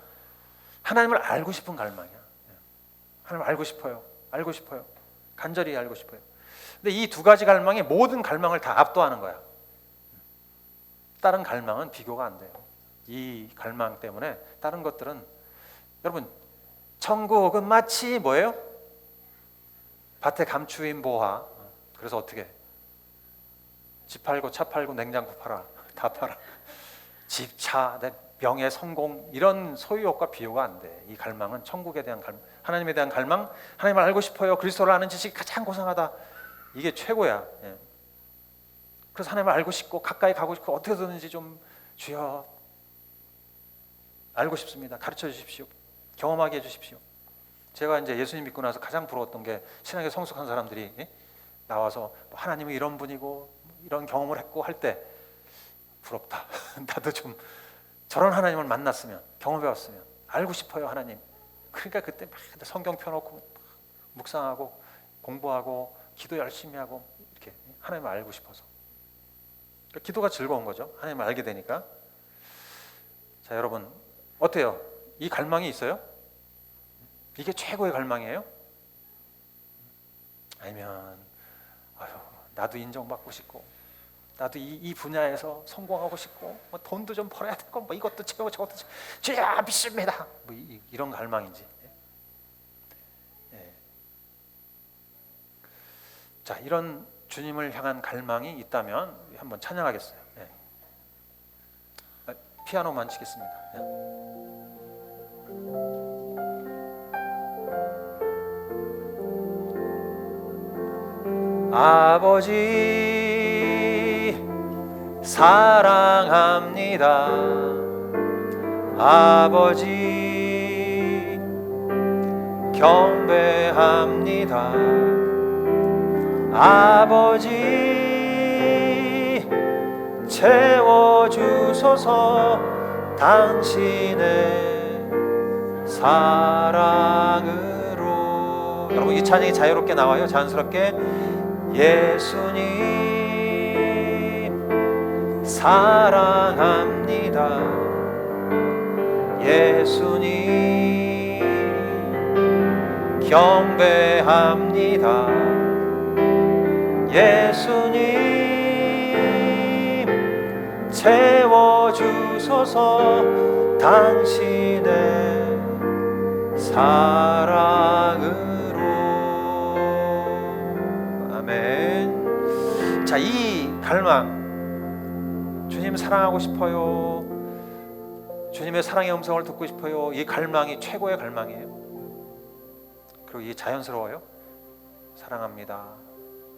하나님을 알고 싶은 갈망이야. 예. 하나님을 알고 싶어요. 알고 싶어요. 간절히 알고 싶어요. 근데 이 두 가지 갈망이 모든 갈망을 다 압도하는 거야. 다른 갈망은 비교가 안 돼요. 이 갈망 때문에 다른 것들은, 여러분, 천국은 마치 뭐예요? 밭에 감추인 보화. 그래서 어떻게? 집 팔고 차 팔고 냉장고 팔아. 다 팔아. 집, 차, 내 명예, 성공, 이런 소유욕과 비교가 안 돼. 이 갈망은 천국에 대한 갈망, 하나님에 대한 갈망, 하나님을 알고 싶어요. 그리스도를 아는 지식이 가장 고상하다. 이게 최고야. 예. 그래서 하나님을 알고 싶고 가까이 가고 싶고 어떻게 되는지 좀 주여 알고 싶습니다. 가르쳐 주십시오. 경험하게 해주십시오. 제가 이제 예수님 믿고 나서 가장 부러웠던 게 신앙에 성숙한 사람들이 나와서 하나님은 이런 분이고 이런 경험을 했고 할 때 부럽다. 나도 좀 저런 하나님을 만났으면, 경험해봤으면, 알고 싶어요 하나님. 그러니까 그때 막 성경 펴놓고 묵상하고 공부하고 기도 열심히 하고 이렇게 하나님을 알고 싶어서. 그러니까 기도가 즐거운 거죠. 하나님을 알게 되니까. 자, 여러분 어때요? 이 갈망이 있어요? 이게 최고의 갈망이에요? 아니면 아유, 나도 인정받고 싶고 나도 이 분야에서 성공하고 싶고 뭐 돈도 좀 벌어야 되고 뭐 이것도 채우고 저것도 주야 믿습니다. 뭐 이런 갈망인지. 예. 자, 이런 주님을 향한 갈망이 있다면 한번 찬양하겠어요. 예. 피아노만 치겠습니다. 예. 아버지 사랑합니다. 아버지 경배합니다. 아버지 채워주소서 당신의 사랑으로. 여러분 이 찬양이 자유롭게 나와요. 자연스럽게. 예수님 사랑합니다. 예수님 경배합니다. 예수님 채워주소서 당신의 사랑으로. 아멘. 자, 이 갈망, 주님 사랑하고 싶어요, 주님의 사랑의 음성을 듣고 싶어요, 이 갈망이 최고의 갈망이에요. 그리고 이게 자연스러워요. 사랑합니다,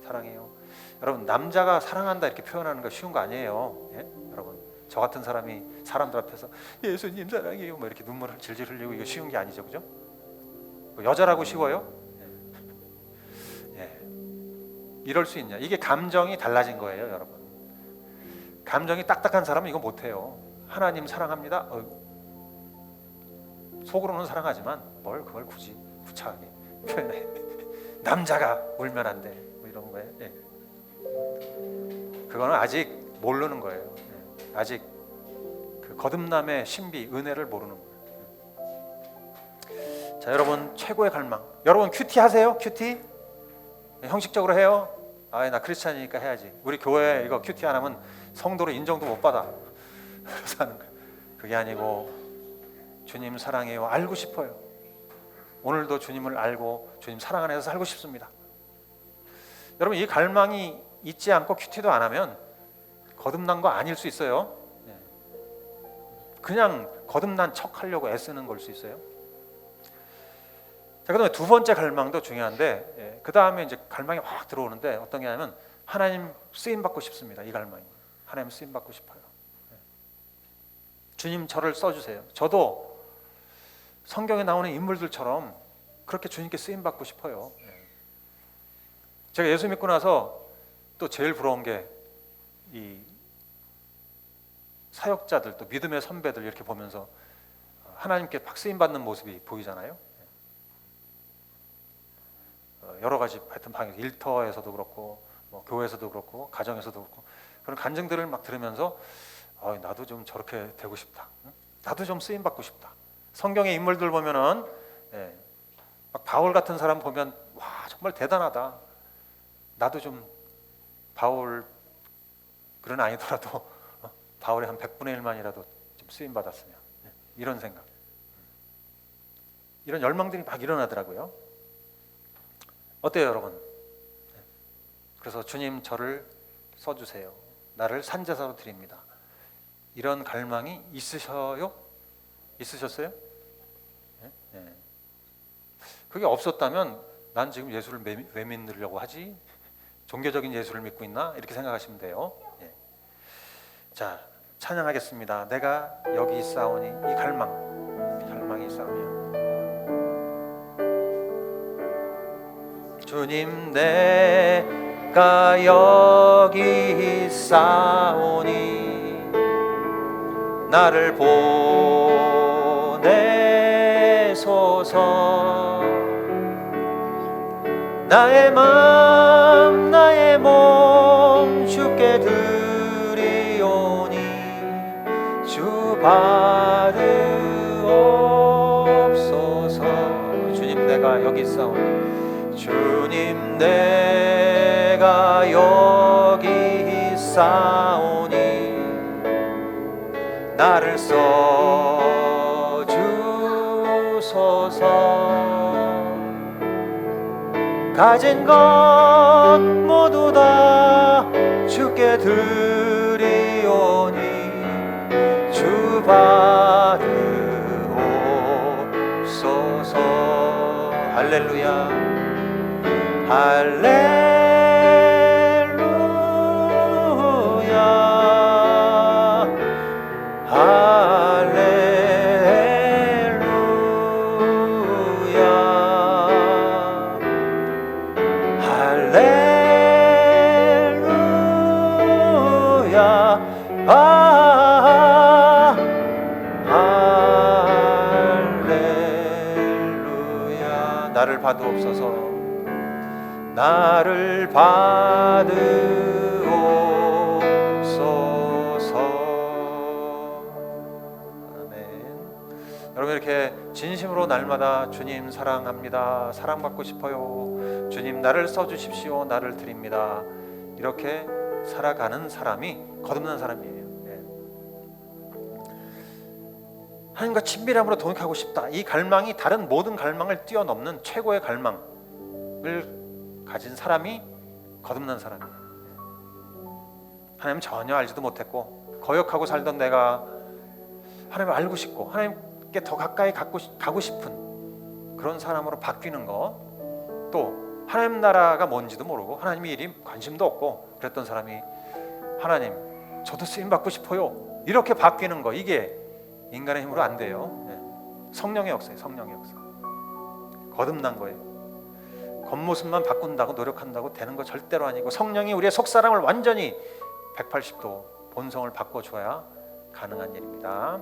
사랑해요. 여러분 남자가 사랑한다 이렇게 표현하는 거 쉬운 거 아니에요. 예? 여러분 저 같은 사람이 사람들 앞에서 예수님 사랑해요 뭐 이렇게 눈물을 질질 흘리고 이거 쉬운 게 아니죠, 그죠? 여자라고 쉬워요? 예. 이럴 수 있냐? 이게 감정이 달라진 거예요, 여러분. 감정이 딱딱한 사람은 이거 못해요. 하나님 사랑합니다. 속으로는 사랑하지만 뭘 그걸 굳이 구차하게 표현해. 남자가 울면 안 돼. 뭐 이런 거에. 예. 그거는 아직 모르는 거예요. 예. 아직 그 거듭남의 신비, 은혜를 모르는 거예요. 자, 여러분 최고의 갈망. 여러분 큐티 하세요? 큐티? 형식적으로 해요? 아, 나 크리스찬이니까 해야지. 우리 교회 이거 큐티 안 하면 성도로 인정도 못 받아. 그래서 하는 거예요. 그게 아니고 주님 사랑해요. 알고 싶어요. 오늘도 주님을 알고 주님 사랑 안에서 살고 싶습니다. 여러분 이 갈망이 있지 않고 큐티도 안 하면 거듭난 거 아닐 수 있어요. 그냥 거듭난 척 하려고 애쓰는 걸 수 있어요. 자, 그다음에 두 번째 갈망도 중요한데, 그 다음에 이제 갈망이 확 들어오는데 어떤 게 아니면 하나님 쓰임 받고 싶습니다. 이 갈망이 하나님 쓰임 받고 싶어요. 주님 저를 써주세요. 저도 성경에 나오는 인물들처럼 그렇게 주님께 쓰임 받고 싶어요. 제가 예수 믿고 나서 또 제일 부러운 게 이 사역자들, 또 믿음의 선배들 이렇게 보면서 하나님께 막 쓰임 받는 모습이 보이잖아요. 여러 가지 하여튼 방향, 일터에서도 그렇고 뭐 교회에서도 그렇고 가정에서도 그렇고 그런 간증들을 막 들으면서 나도 좀 저렇게 되고 싶다. 나도 좀 쓰임 받고 싶다. 성경의 인물들 보면은 막 바울 같은 사람 보면 와 정말 대단하다. 나도 좀 바울 그런 아니더라도 바울의 한 100분의 1만이라도 좀 쓰임 받았으면 이런 생각, 이런 열망들이 막 일어나더라고요. 어때요, 여러분? 그래서 주님 저를 써주세요. 나를 산제사로 드립니다. 이런 갈망이 있으셔요? 있으셨어요? 그게 없었다면 난 지금 예수를 왜 믿으려고 하지? 종교적인 예수를 믿고 있나? 이렇게 생각하시면 돼요. 자, 찬양하겠습니다. 내가 여기 있사오니 이 갈망이 있사오며 주님 내가 여기 있사오니 나를 보내소서 나의 마음 나의 몸 주께 드리오니 주 받으옵소서 주님 내가 여기 있사오니 주님 내가 여기 있사오니 나를 써주소서 가진 것 모두 다 주께 드리오니 주 받으옵소서 할렐루야 할렐루야 할렐루야 할렐루야 나를 받으옵소서 나를 받으옵소서 아멘. 여러분 이렇게 진심으로 날마다 주님 사랑합니다 사랑받고 싶어요 주님 나를 써주십시오 나를 드립니다 이렇게 살아가는 사람이 거듭난 사람이에요. 하나님과 친밀함으로 동역하고 싶다 이 갈망이 다른 모든 갈망을 뛰어넘는 최고의 갈망을 가진 사람이 거듭난 사람이에요. 하나님 전혀 알지도 못했고 거역하고 살던 내가 하나님을 알고 싶고 하나님께 더 가까이 가고 싶은 그런 사람으로 바뀌는 거, 또 하나님 나라가 뭔지도 모르고 하나님의 일이 관심도 없고 그랬던 사람이 하나님 저도 쓰임받고 싶어요 이렇게 바뀌는 거, 이게 인간의 힘으로 안 돼요. 성령의 역사예요. 성령의 역사. 거듭난 거예요. 겉모습만 바꾼다고 노력한다고 되는 거 절대로 아니고 성령이 우리의 속사람을 완전히 180도 본성을 바꿔줘야 가능한 일입니다.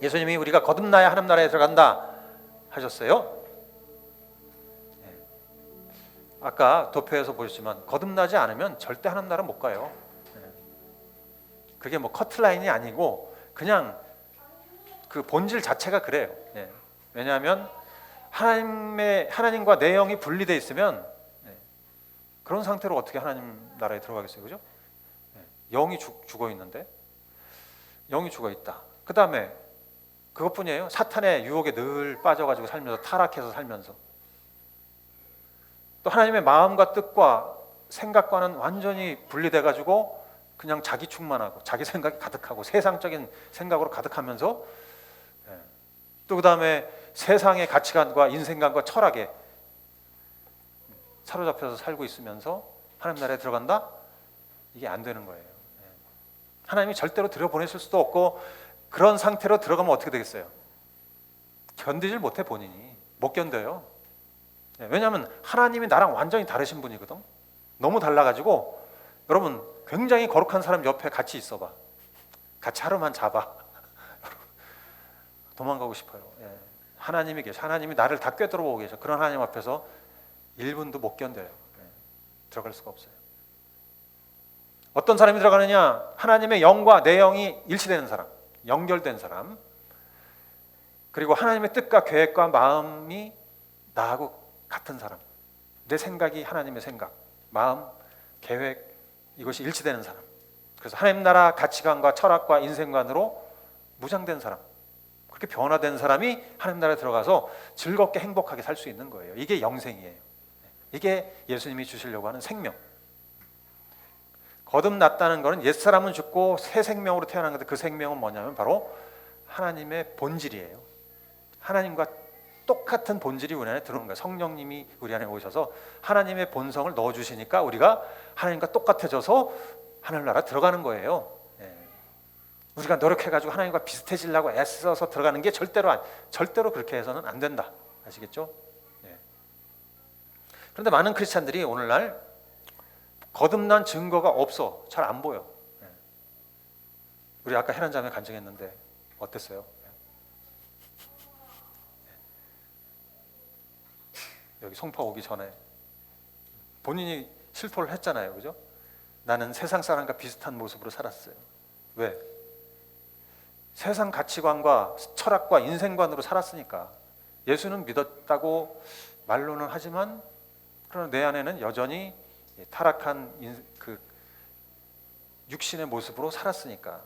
예수님이 우리가 거듭나야 하나님 나라에 들어간다 하셨어요. 아까 도표에서 보셨지만 거듭나지 않으면 절대 하나님 나라 못 가요. 그게 뭐 커트라인이 아니고 그냥 그 본질 자체가 그래요. 왜냐하면 하나님과 내 영이 분리되어 있으면 그런 상태로 어떻게 하나님 나라에 들어가겠어요, 그죠? 영이 죽어 있는데, 영이 죽어 있다. 그 다음에 그것뿐이에요. 사탄의 유혹에 늘 빠져가지고 살면서, 타락해서 살면서, 또 하나님의 마음과 뜻과 생각과는 완전히 분리돼가지고 그냥 자기 충만하고 자기 생각이 가득하고 세상적인 생각으로 가득하면서, 또 그 다음에 세상의 가치관과 인생관과 철학에 사로잡혀서 살고 있으면서 하나님 나라에 들어간다? 이게 안 되는 거예요. 하나님이 절대로 들여보내실 수도 없고, 그런 상태로 들어가면 어떻게 되겠어요? 견디질 못해. 본인이 못 견뎌요. 왜냐하면 하나님이 나랑 완전히 다르신 분이거든. 너무 달라가지고, 여러분 굉장히 거룩한 사람 옆에 같이 있어봐. 같이 하루만 자봐. 도망가고 싶어요. 예. 하나님이 계셔. 하나님이 나를 다 꿰뚫어 보고 계셔. 그런 하나님 앞에서 1분도 못 견뎌요. 예. 들어갈 수가 없어요. 어떤 사람이 들어가느냐? 하나님의 영과 내 영이 일치되는 사람, 연결된 사람, 그리고 하나님의 뜻과 계획과 마음이 나하고 같은 사람, 내 생각이 하나님의 생각, 마음, 계획, 이것이 일치되는 사람. 그래서 하나님 나라 가치관과 철학과 인생관으로 무장된 사람, 그렇게 변화된 사람이 하나님 나라에 들어가서 즐겁게 행복하게 살 수 있는 거예요. 이게 영생이에요. 이게 예수님이 주시려고 하는 생명. 거듭났다는 것은 옛사람은 죽고 새 생명으로 태어난 건데, 그 생명은 뭐냐면 바로 하나님의 본질이에요. 하나님과 똑같은 본질이 우리 안에 들어오는 거예요. 성령님이 우리 안에 오셔서 하나님의 본성을 넣어주시니까 우리가 하나님과 똑같아져서 하늘나라 들어가는 거예요. 우리가 노력해가지고 하나님과 비슷해지려고 애써서 들어가는 게 절대로 그렇게 해서는 안 된다. 아시겠죠? 그런데 많은 크리스찬들이 오늘날 거듭난 증거가 없어. 잘 안 보여. 우리 아까 혜란 자매 간증했는데 어땠어요? 여기 송파 오기 전에 본인이 실토를 했잖아요. 그죠? 나는 세상 사람과 비슷한 모습으로 살았어요. 왜? 세상 가치관과 철학과 인생관으로 살았으니까. 예수는 믿었다고 말로는 하지만 그러나 내 안에는 여전히 타락한 그 육신의 모습으로 살았으니까.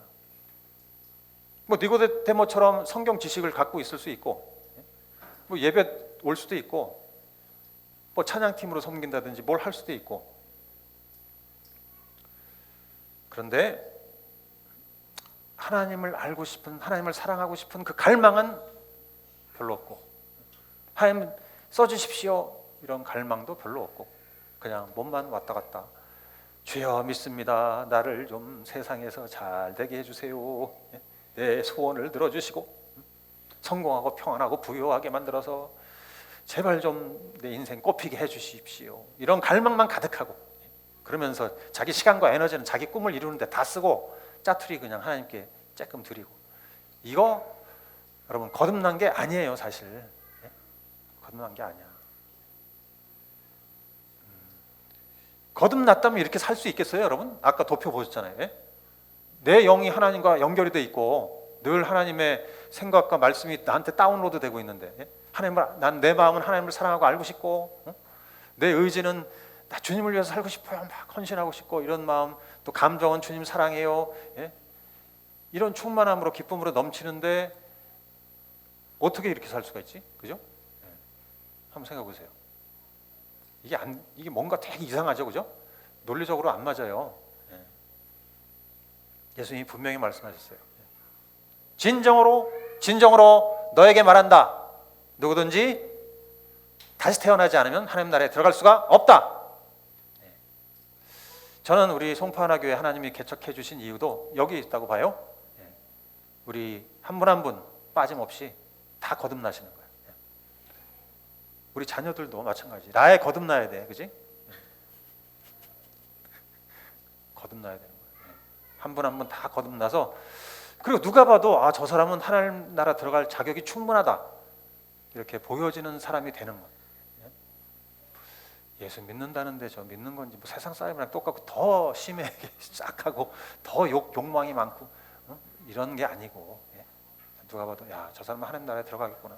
뭐 니고데모처럼 성경 지식을 갖고 있을 수 있고, 뭐 예배 올 수도 있고, 뭐 찬양팀으로 섬긴다든지 뭘 할 수도 있고. 그런데 하나님을 알고 싶은, 하나님을 사랑하고 싶은 그 갈망은 별로 없고, 하나님 써주십시오 이런 갈망도 별로 없고, 그냥 몸만 왔다 갔다 주여 믿습니다. 나를 좀 세상에서 잘 되게 해주세요. 내 소원을 들어주시고 성공하고 평안하고 부유하게 만들어서 제발 좀 내 인생 꽃피게 해주십시오. 이런 갈망만 가득하고, 그러면서 자기 시간과 에너지는 자기 꿈을 이루는데 다 쓰고 짜투리 그냥 하나님께 쬐끔 드리고. 이거 여러분 거듭난 게 아니에요. 사실 거듭난 게 아니야. 거듭났다면 이렇게 살 수 있겠어요? 여러분 아까 도표 보셨잖아요. 내 영이 하나님과 연결이 돼 있고 늘 하나님의 생각과 말씀이 나한테 다운로드 되고 있는데, 난 내 마음은 하나님을 사랑하고 알고 싶고, 내 의지는 나 주님을 위해서 살고 싶어요. 막 헌신하고 싶고, 이런 마음, 또 감정은 주님 사랑해요. 이런 충만함으로 기쁨으로 넘치는데 어떻게 이렇게 살 수가 있지? 그죠? 한번 생각해 보세요. 이게 뭔가 되게 이상하죠, 그죠? 논리적으로 안 맞아요. 예수님이 분명히 말씀하셨어요. 진정으로 너에게 말한다. 누구든지 다시 태어나지 않으면 하나님 나라에 들어갈 수가 없다. 저는 우리 송파하나교회 하나님이 개척해 주신 이유도 여기 있다고 봐요. 우리 한 분 한 분 빠짐없이 다 거듭나시는 거예요. 우리 자녀들도 마찬가지. 나에 거듭나야 돼, 그지? 거듭나야 되는 거예요. 한 분 한 분 다 거듭나서, 그리고 누가 봐도 저 사람은 하나님 나라 들어갈 자격이 충분하다 이렇게 보여지는 사람이 되는 거예요. 예수 믿는다는데 저 믿는 건지 뭐 세상 사람이랑 똑같고 더 심하게 싹하고 더 욕망이 많고 이런 게 아니고, 누가 봐도 저 사람은 하나님 나라에 들어가겠구나.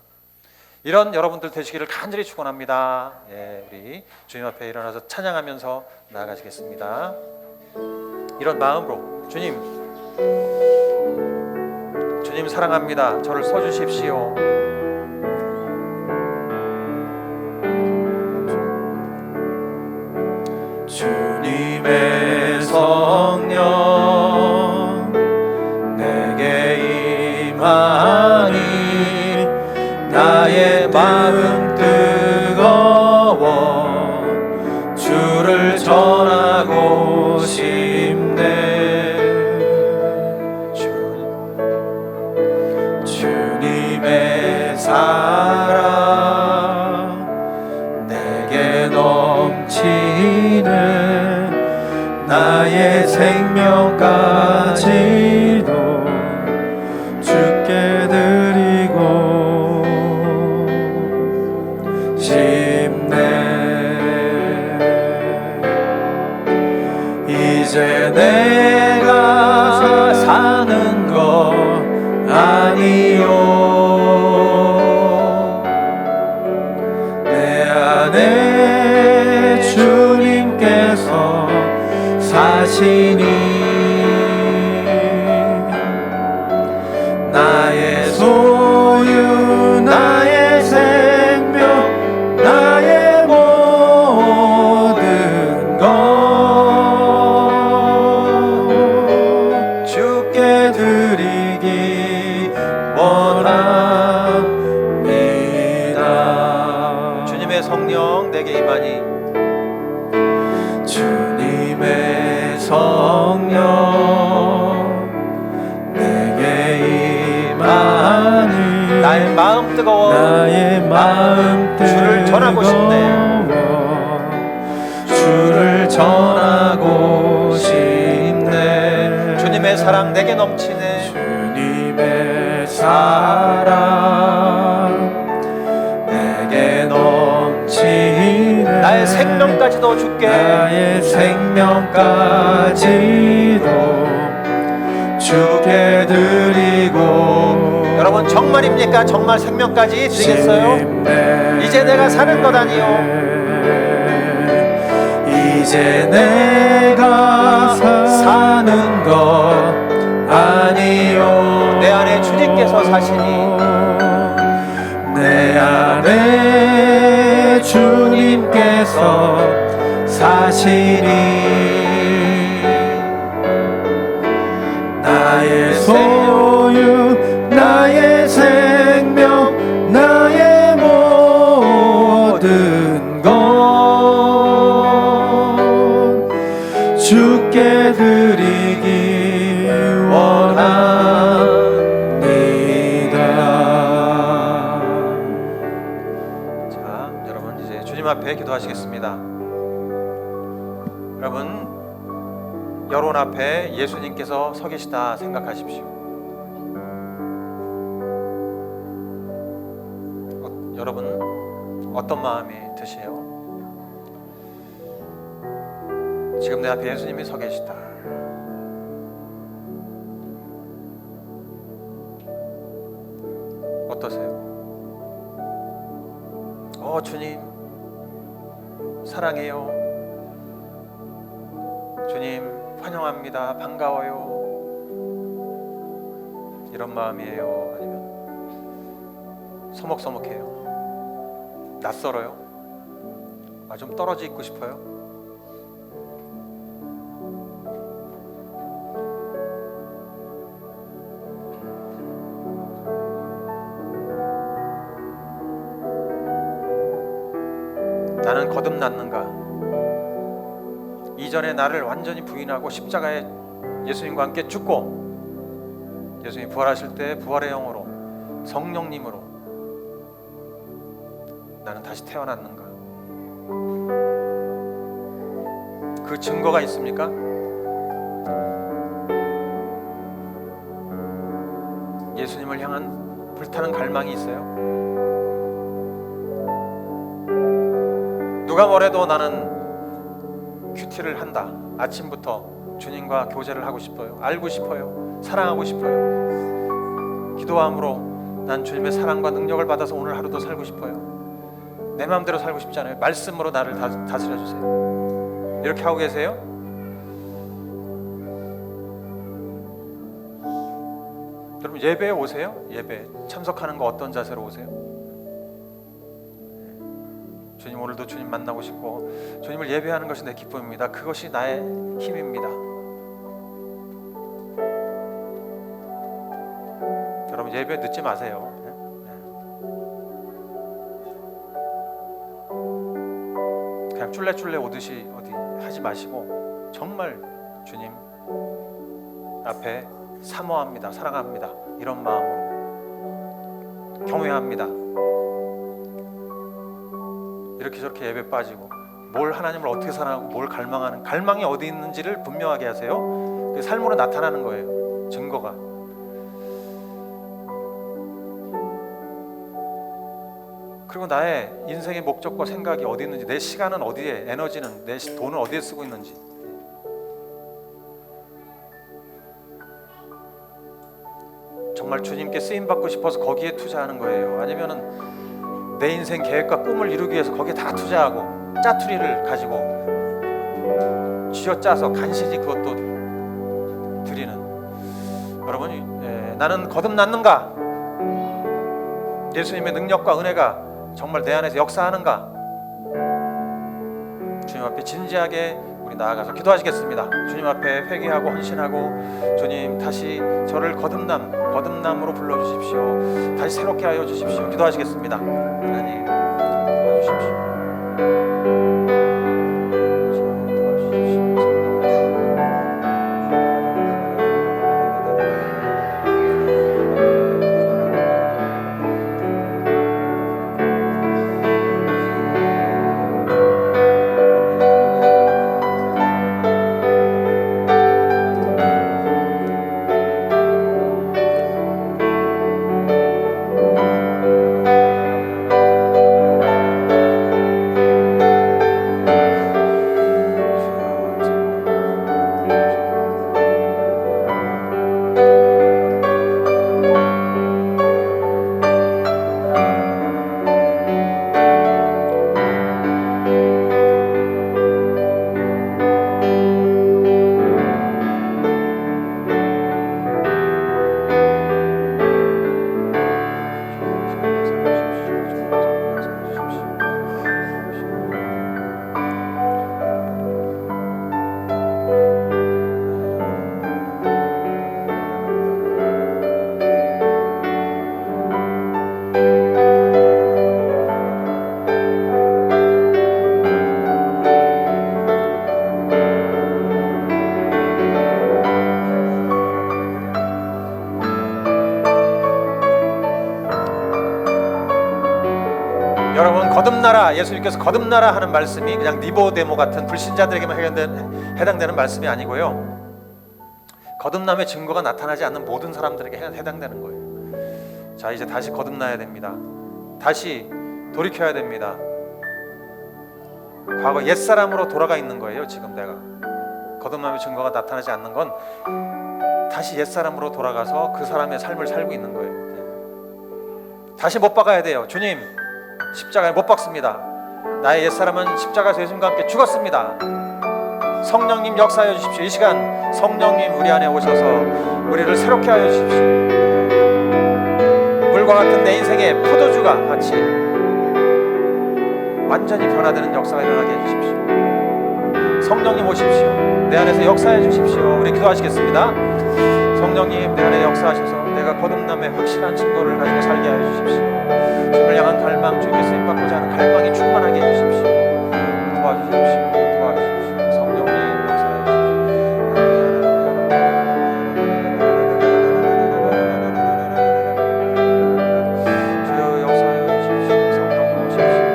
이런 여러분들 되시기를 간절히 축원합니다. 우리 주님 앞에 일어나서 찬양하면서 나아가시겠습니다. 이런 마음으로 주님 사랑합니다. 저를 써주십시오.
주님의 성령 내게 임하니 나의 마음 뜨거워 주를 전하고 싶네. 주님의 사랑 내게 넘치는 나의 생명까지도 주께 드리고 싶네. 이제 내가 사는 거 아니요, 내 안에 주님께서 사시니 나의 소유 나의 생명 나의 모든 것 주께 드리기 원합니다.
주님의 성령 내게 임하니
주님의 성령 내게 임하니
나의 마음 뜨거워
나의 마음
주를 전하고 싶네.
주를 전하고 싶네.
주님의 사랑 내게 넘치네.
주님의 사랑 내게 넘치네.
나의 생명까지도 주께
나의 생명까지도 주께 드리고.
여러분 정말입니까? 정말 생명까지 드리겠어요?
싶네.
이제 내가 사는 것 아니요
이제 내가 사는 것 아니요,
내 안에 주님께서 사시니
내 안에 주님께서 사시니 나의 소유 나의 생명 나의 모든 것 주께 드리기 원합니다.
자, 여러분 이제 주님 앞에 기도하시겠습니다. 여러분 여론 앞에 예수님께서 서 계시다 생각하십시오. 여러분 어떤 마음이 드세요? 지금 내 앞에 예수님이 서 계시다. 어떠세요? 주님 사랑해요. 주님 환영합니다. 반가워요. 이런 마음이에요? 아니면 서먹서먹해요? 낯설어요? 좀 떨어져 있고 싶어요? 나는 거듭났는가? 이전에 나를 완전히 부인하고 십자가에 예수님과 함께 죽고 예수님 부활하실 때 부활의 영으로 성령님으로 나는 다시 태어났는가? 그 증거가 있습니까? 예수님을 향한 불타는 갈망이 있어요? 누가 뭐래도 나는 큐티를 한다. 아침부터 주님과 교제를 하고 싶어요. 알고 싶어요. 사랑하고 싶어요. 기도함으로 난 주님의 사랑과 능력을 받아서 오늘 하루도 살고 싶어요. 내 마음대로 살고 싶지 않아요. 말씀으로 나를 다스려 주세요. 이렇게 하고 계세요? 여러분 예배에 오세요? 예배 참석하는 거 어떤 자세로 오세요? 주님 오늘도 주님 만나고 싶고 주님을 예배하는 것이 내 기쁨입니다. 그것이 나의 힘입니다. 여러분 예배 늦지 마세요. 그냥 쫄래쫄래 오듯이 어디 하지 마시고 정말 주님 앞에 사모합니다. 사랑합니다. 이런 마음으로 경외합니다. 이렇게 저렇게 예배 빠지고 뭘 하나님을 어떻게 사랑하고 뭘 갈망하는 갈망이 어디 있는지를 분명하게 하세요. 그게 삶으로 나타나는 거예요. 증거가. 그리고 나의 인생의 목적과 생각이 어디 있는지, 내 시간은 어디에, 에너지는, 내 돈을 어디에 쓰고 있는지, 정말 주님께 쓰임 받고 싶어서 거기에 투자하는 거예요? 아니면은 내 인생 계획과 꿈을 이루기 위해서 거기에 다 투자하고 짜투리를 가지고 쥐어짜서 간신히 그것도 드리는, 여러분, 나는 거듭났는가? 예수님의 능력과 은혜가 정말 내 안에서 역사하는가? 주님 앞에 진지하게 우리 나아가서 기도하시겠습니다. 주님 앞에 회개하고 헌신하고, 주님 다시 저를 거듭남으로 불러주십시오. 다시 새롭게 하여 주십시오. 기도하시겠습니다. 하나님 도와주십시오. 여러분, 거듭나라, 예수님께서 거듭나라 하는 말씀이 그냥 니고데모 같은 불신자들에게만 해당되는 말씀이 아니고요, 거듭남의 증거가 나타나지 않는 모든 사람들에게 해당되는 거예요. 자, 이제 다시 거듭나야 됩니다. 다시 돌이켜야 됩니다. 과거 옛사람으로 돌아가 있는 거예요. 지금 내가 거듭남의 증거가 나타나지 않는 건 다시 옛사람으로 돌아가서 그 사람의 삶을 살고 있는 거예요. 다시 못 박아야 돼요. 주님, 십자가에 못 박습니다. 나의 옛사람은 십자가에서 예수님과 함께 죽었습니다. 성령님 역사하여 주십시오. 이 시간 성령님 우리 안에 오셔서 우리를 새롭게 하여 주십시오. 물과 같은 내 인생의 포도주가 같이 완전히 변화되는 역사가 일어나게 해주십시오. 성령님 오십시오. 내 안에서 역사해 주십시오. 우리 기도하시겠습니다. 성령님 내 안에 역사하셔서 내가 거듭남의 확실한 증거를 가지고 살게 하여 주십시오. 주님을 향한 갈망, 주님께 쓰임받고자 하는 갈망이 충만하게 해주십시오. 도와주십시오. 도와주십시오. 성령님 역사해 주십시오. 주여 역사해 주십시오. 성령님 오십시오.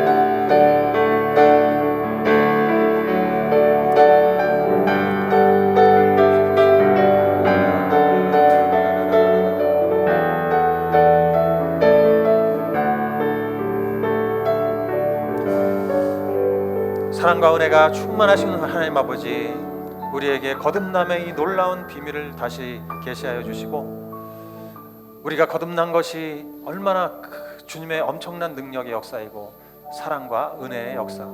사랑과 은혜가 충만하신 하나님 아버지, 우리에게 거듭남의 이 놀라운 비밀을 다시 계시하여 주시고, 우리가 거듭난 것이 얼마나 주님의 엄청난 능력의 역사이고 사랑과 은혜의 역사,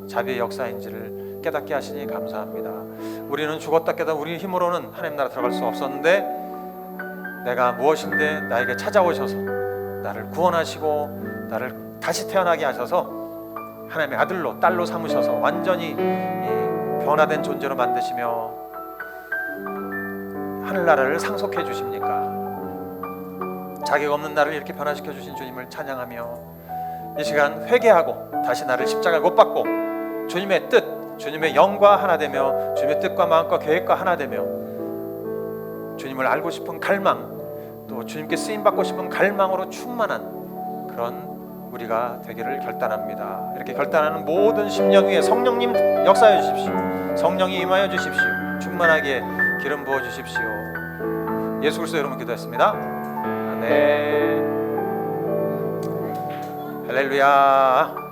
자비의 역사인지를 깨닫게 하시니 감사합니다. 우리는 죽었다 깨닫 우리 힘으로는 하나님 나라 들어갈 수 없었는데, 내가 무엇인데 나에게 찾아오셔서 나를 구원하시고 나를 다시 태어나게 하셔서 하나님의 아들로 딸로 삼으셔서 완전히 변화된 존재로 만드시며 하늘나라를 상속해 주십니까? 자격 없는 나를 이렇게 변화시켜 주신 주님을 찬양하며 이 시간 회개하고 다시 나를 십자가에 못 박고 주님의 뜻, 주님의 영과 하나 되며 주님의 뜻과 마음과 계획과 하나 되며 주님을 알고 싶은 갈망, 또 주님께 쓰임받고 싶은 갈망으로 충만한 그런 우리가 되기를 결단합니다. 이렇게 결단하는 모든 심령 위에 성령님 역사해 주십시오. 성령이 임하여 주십시오. 충만하게 기름 부어 주십시오. 예수 그리스도 이름으로 기도했습니다. 아멘. 할렐루야.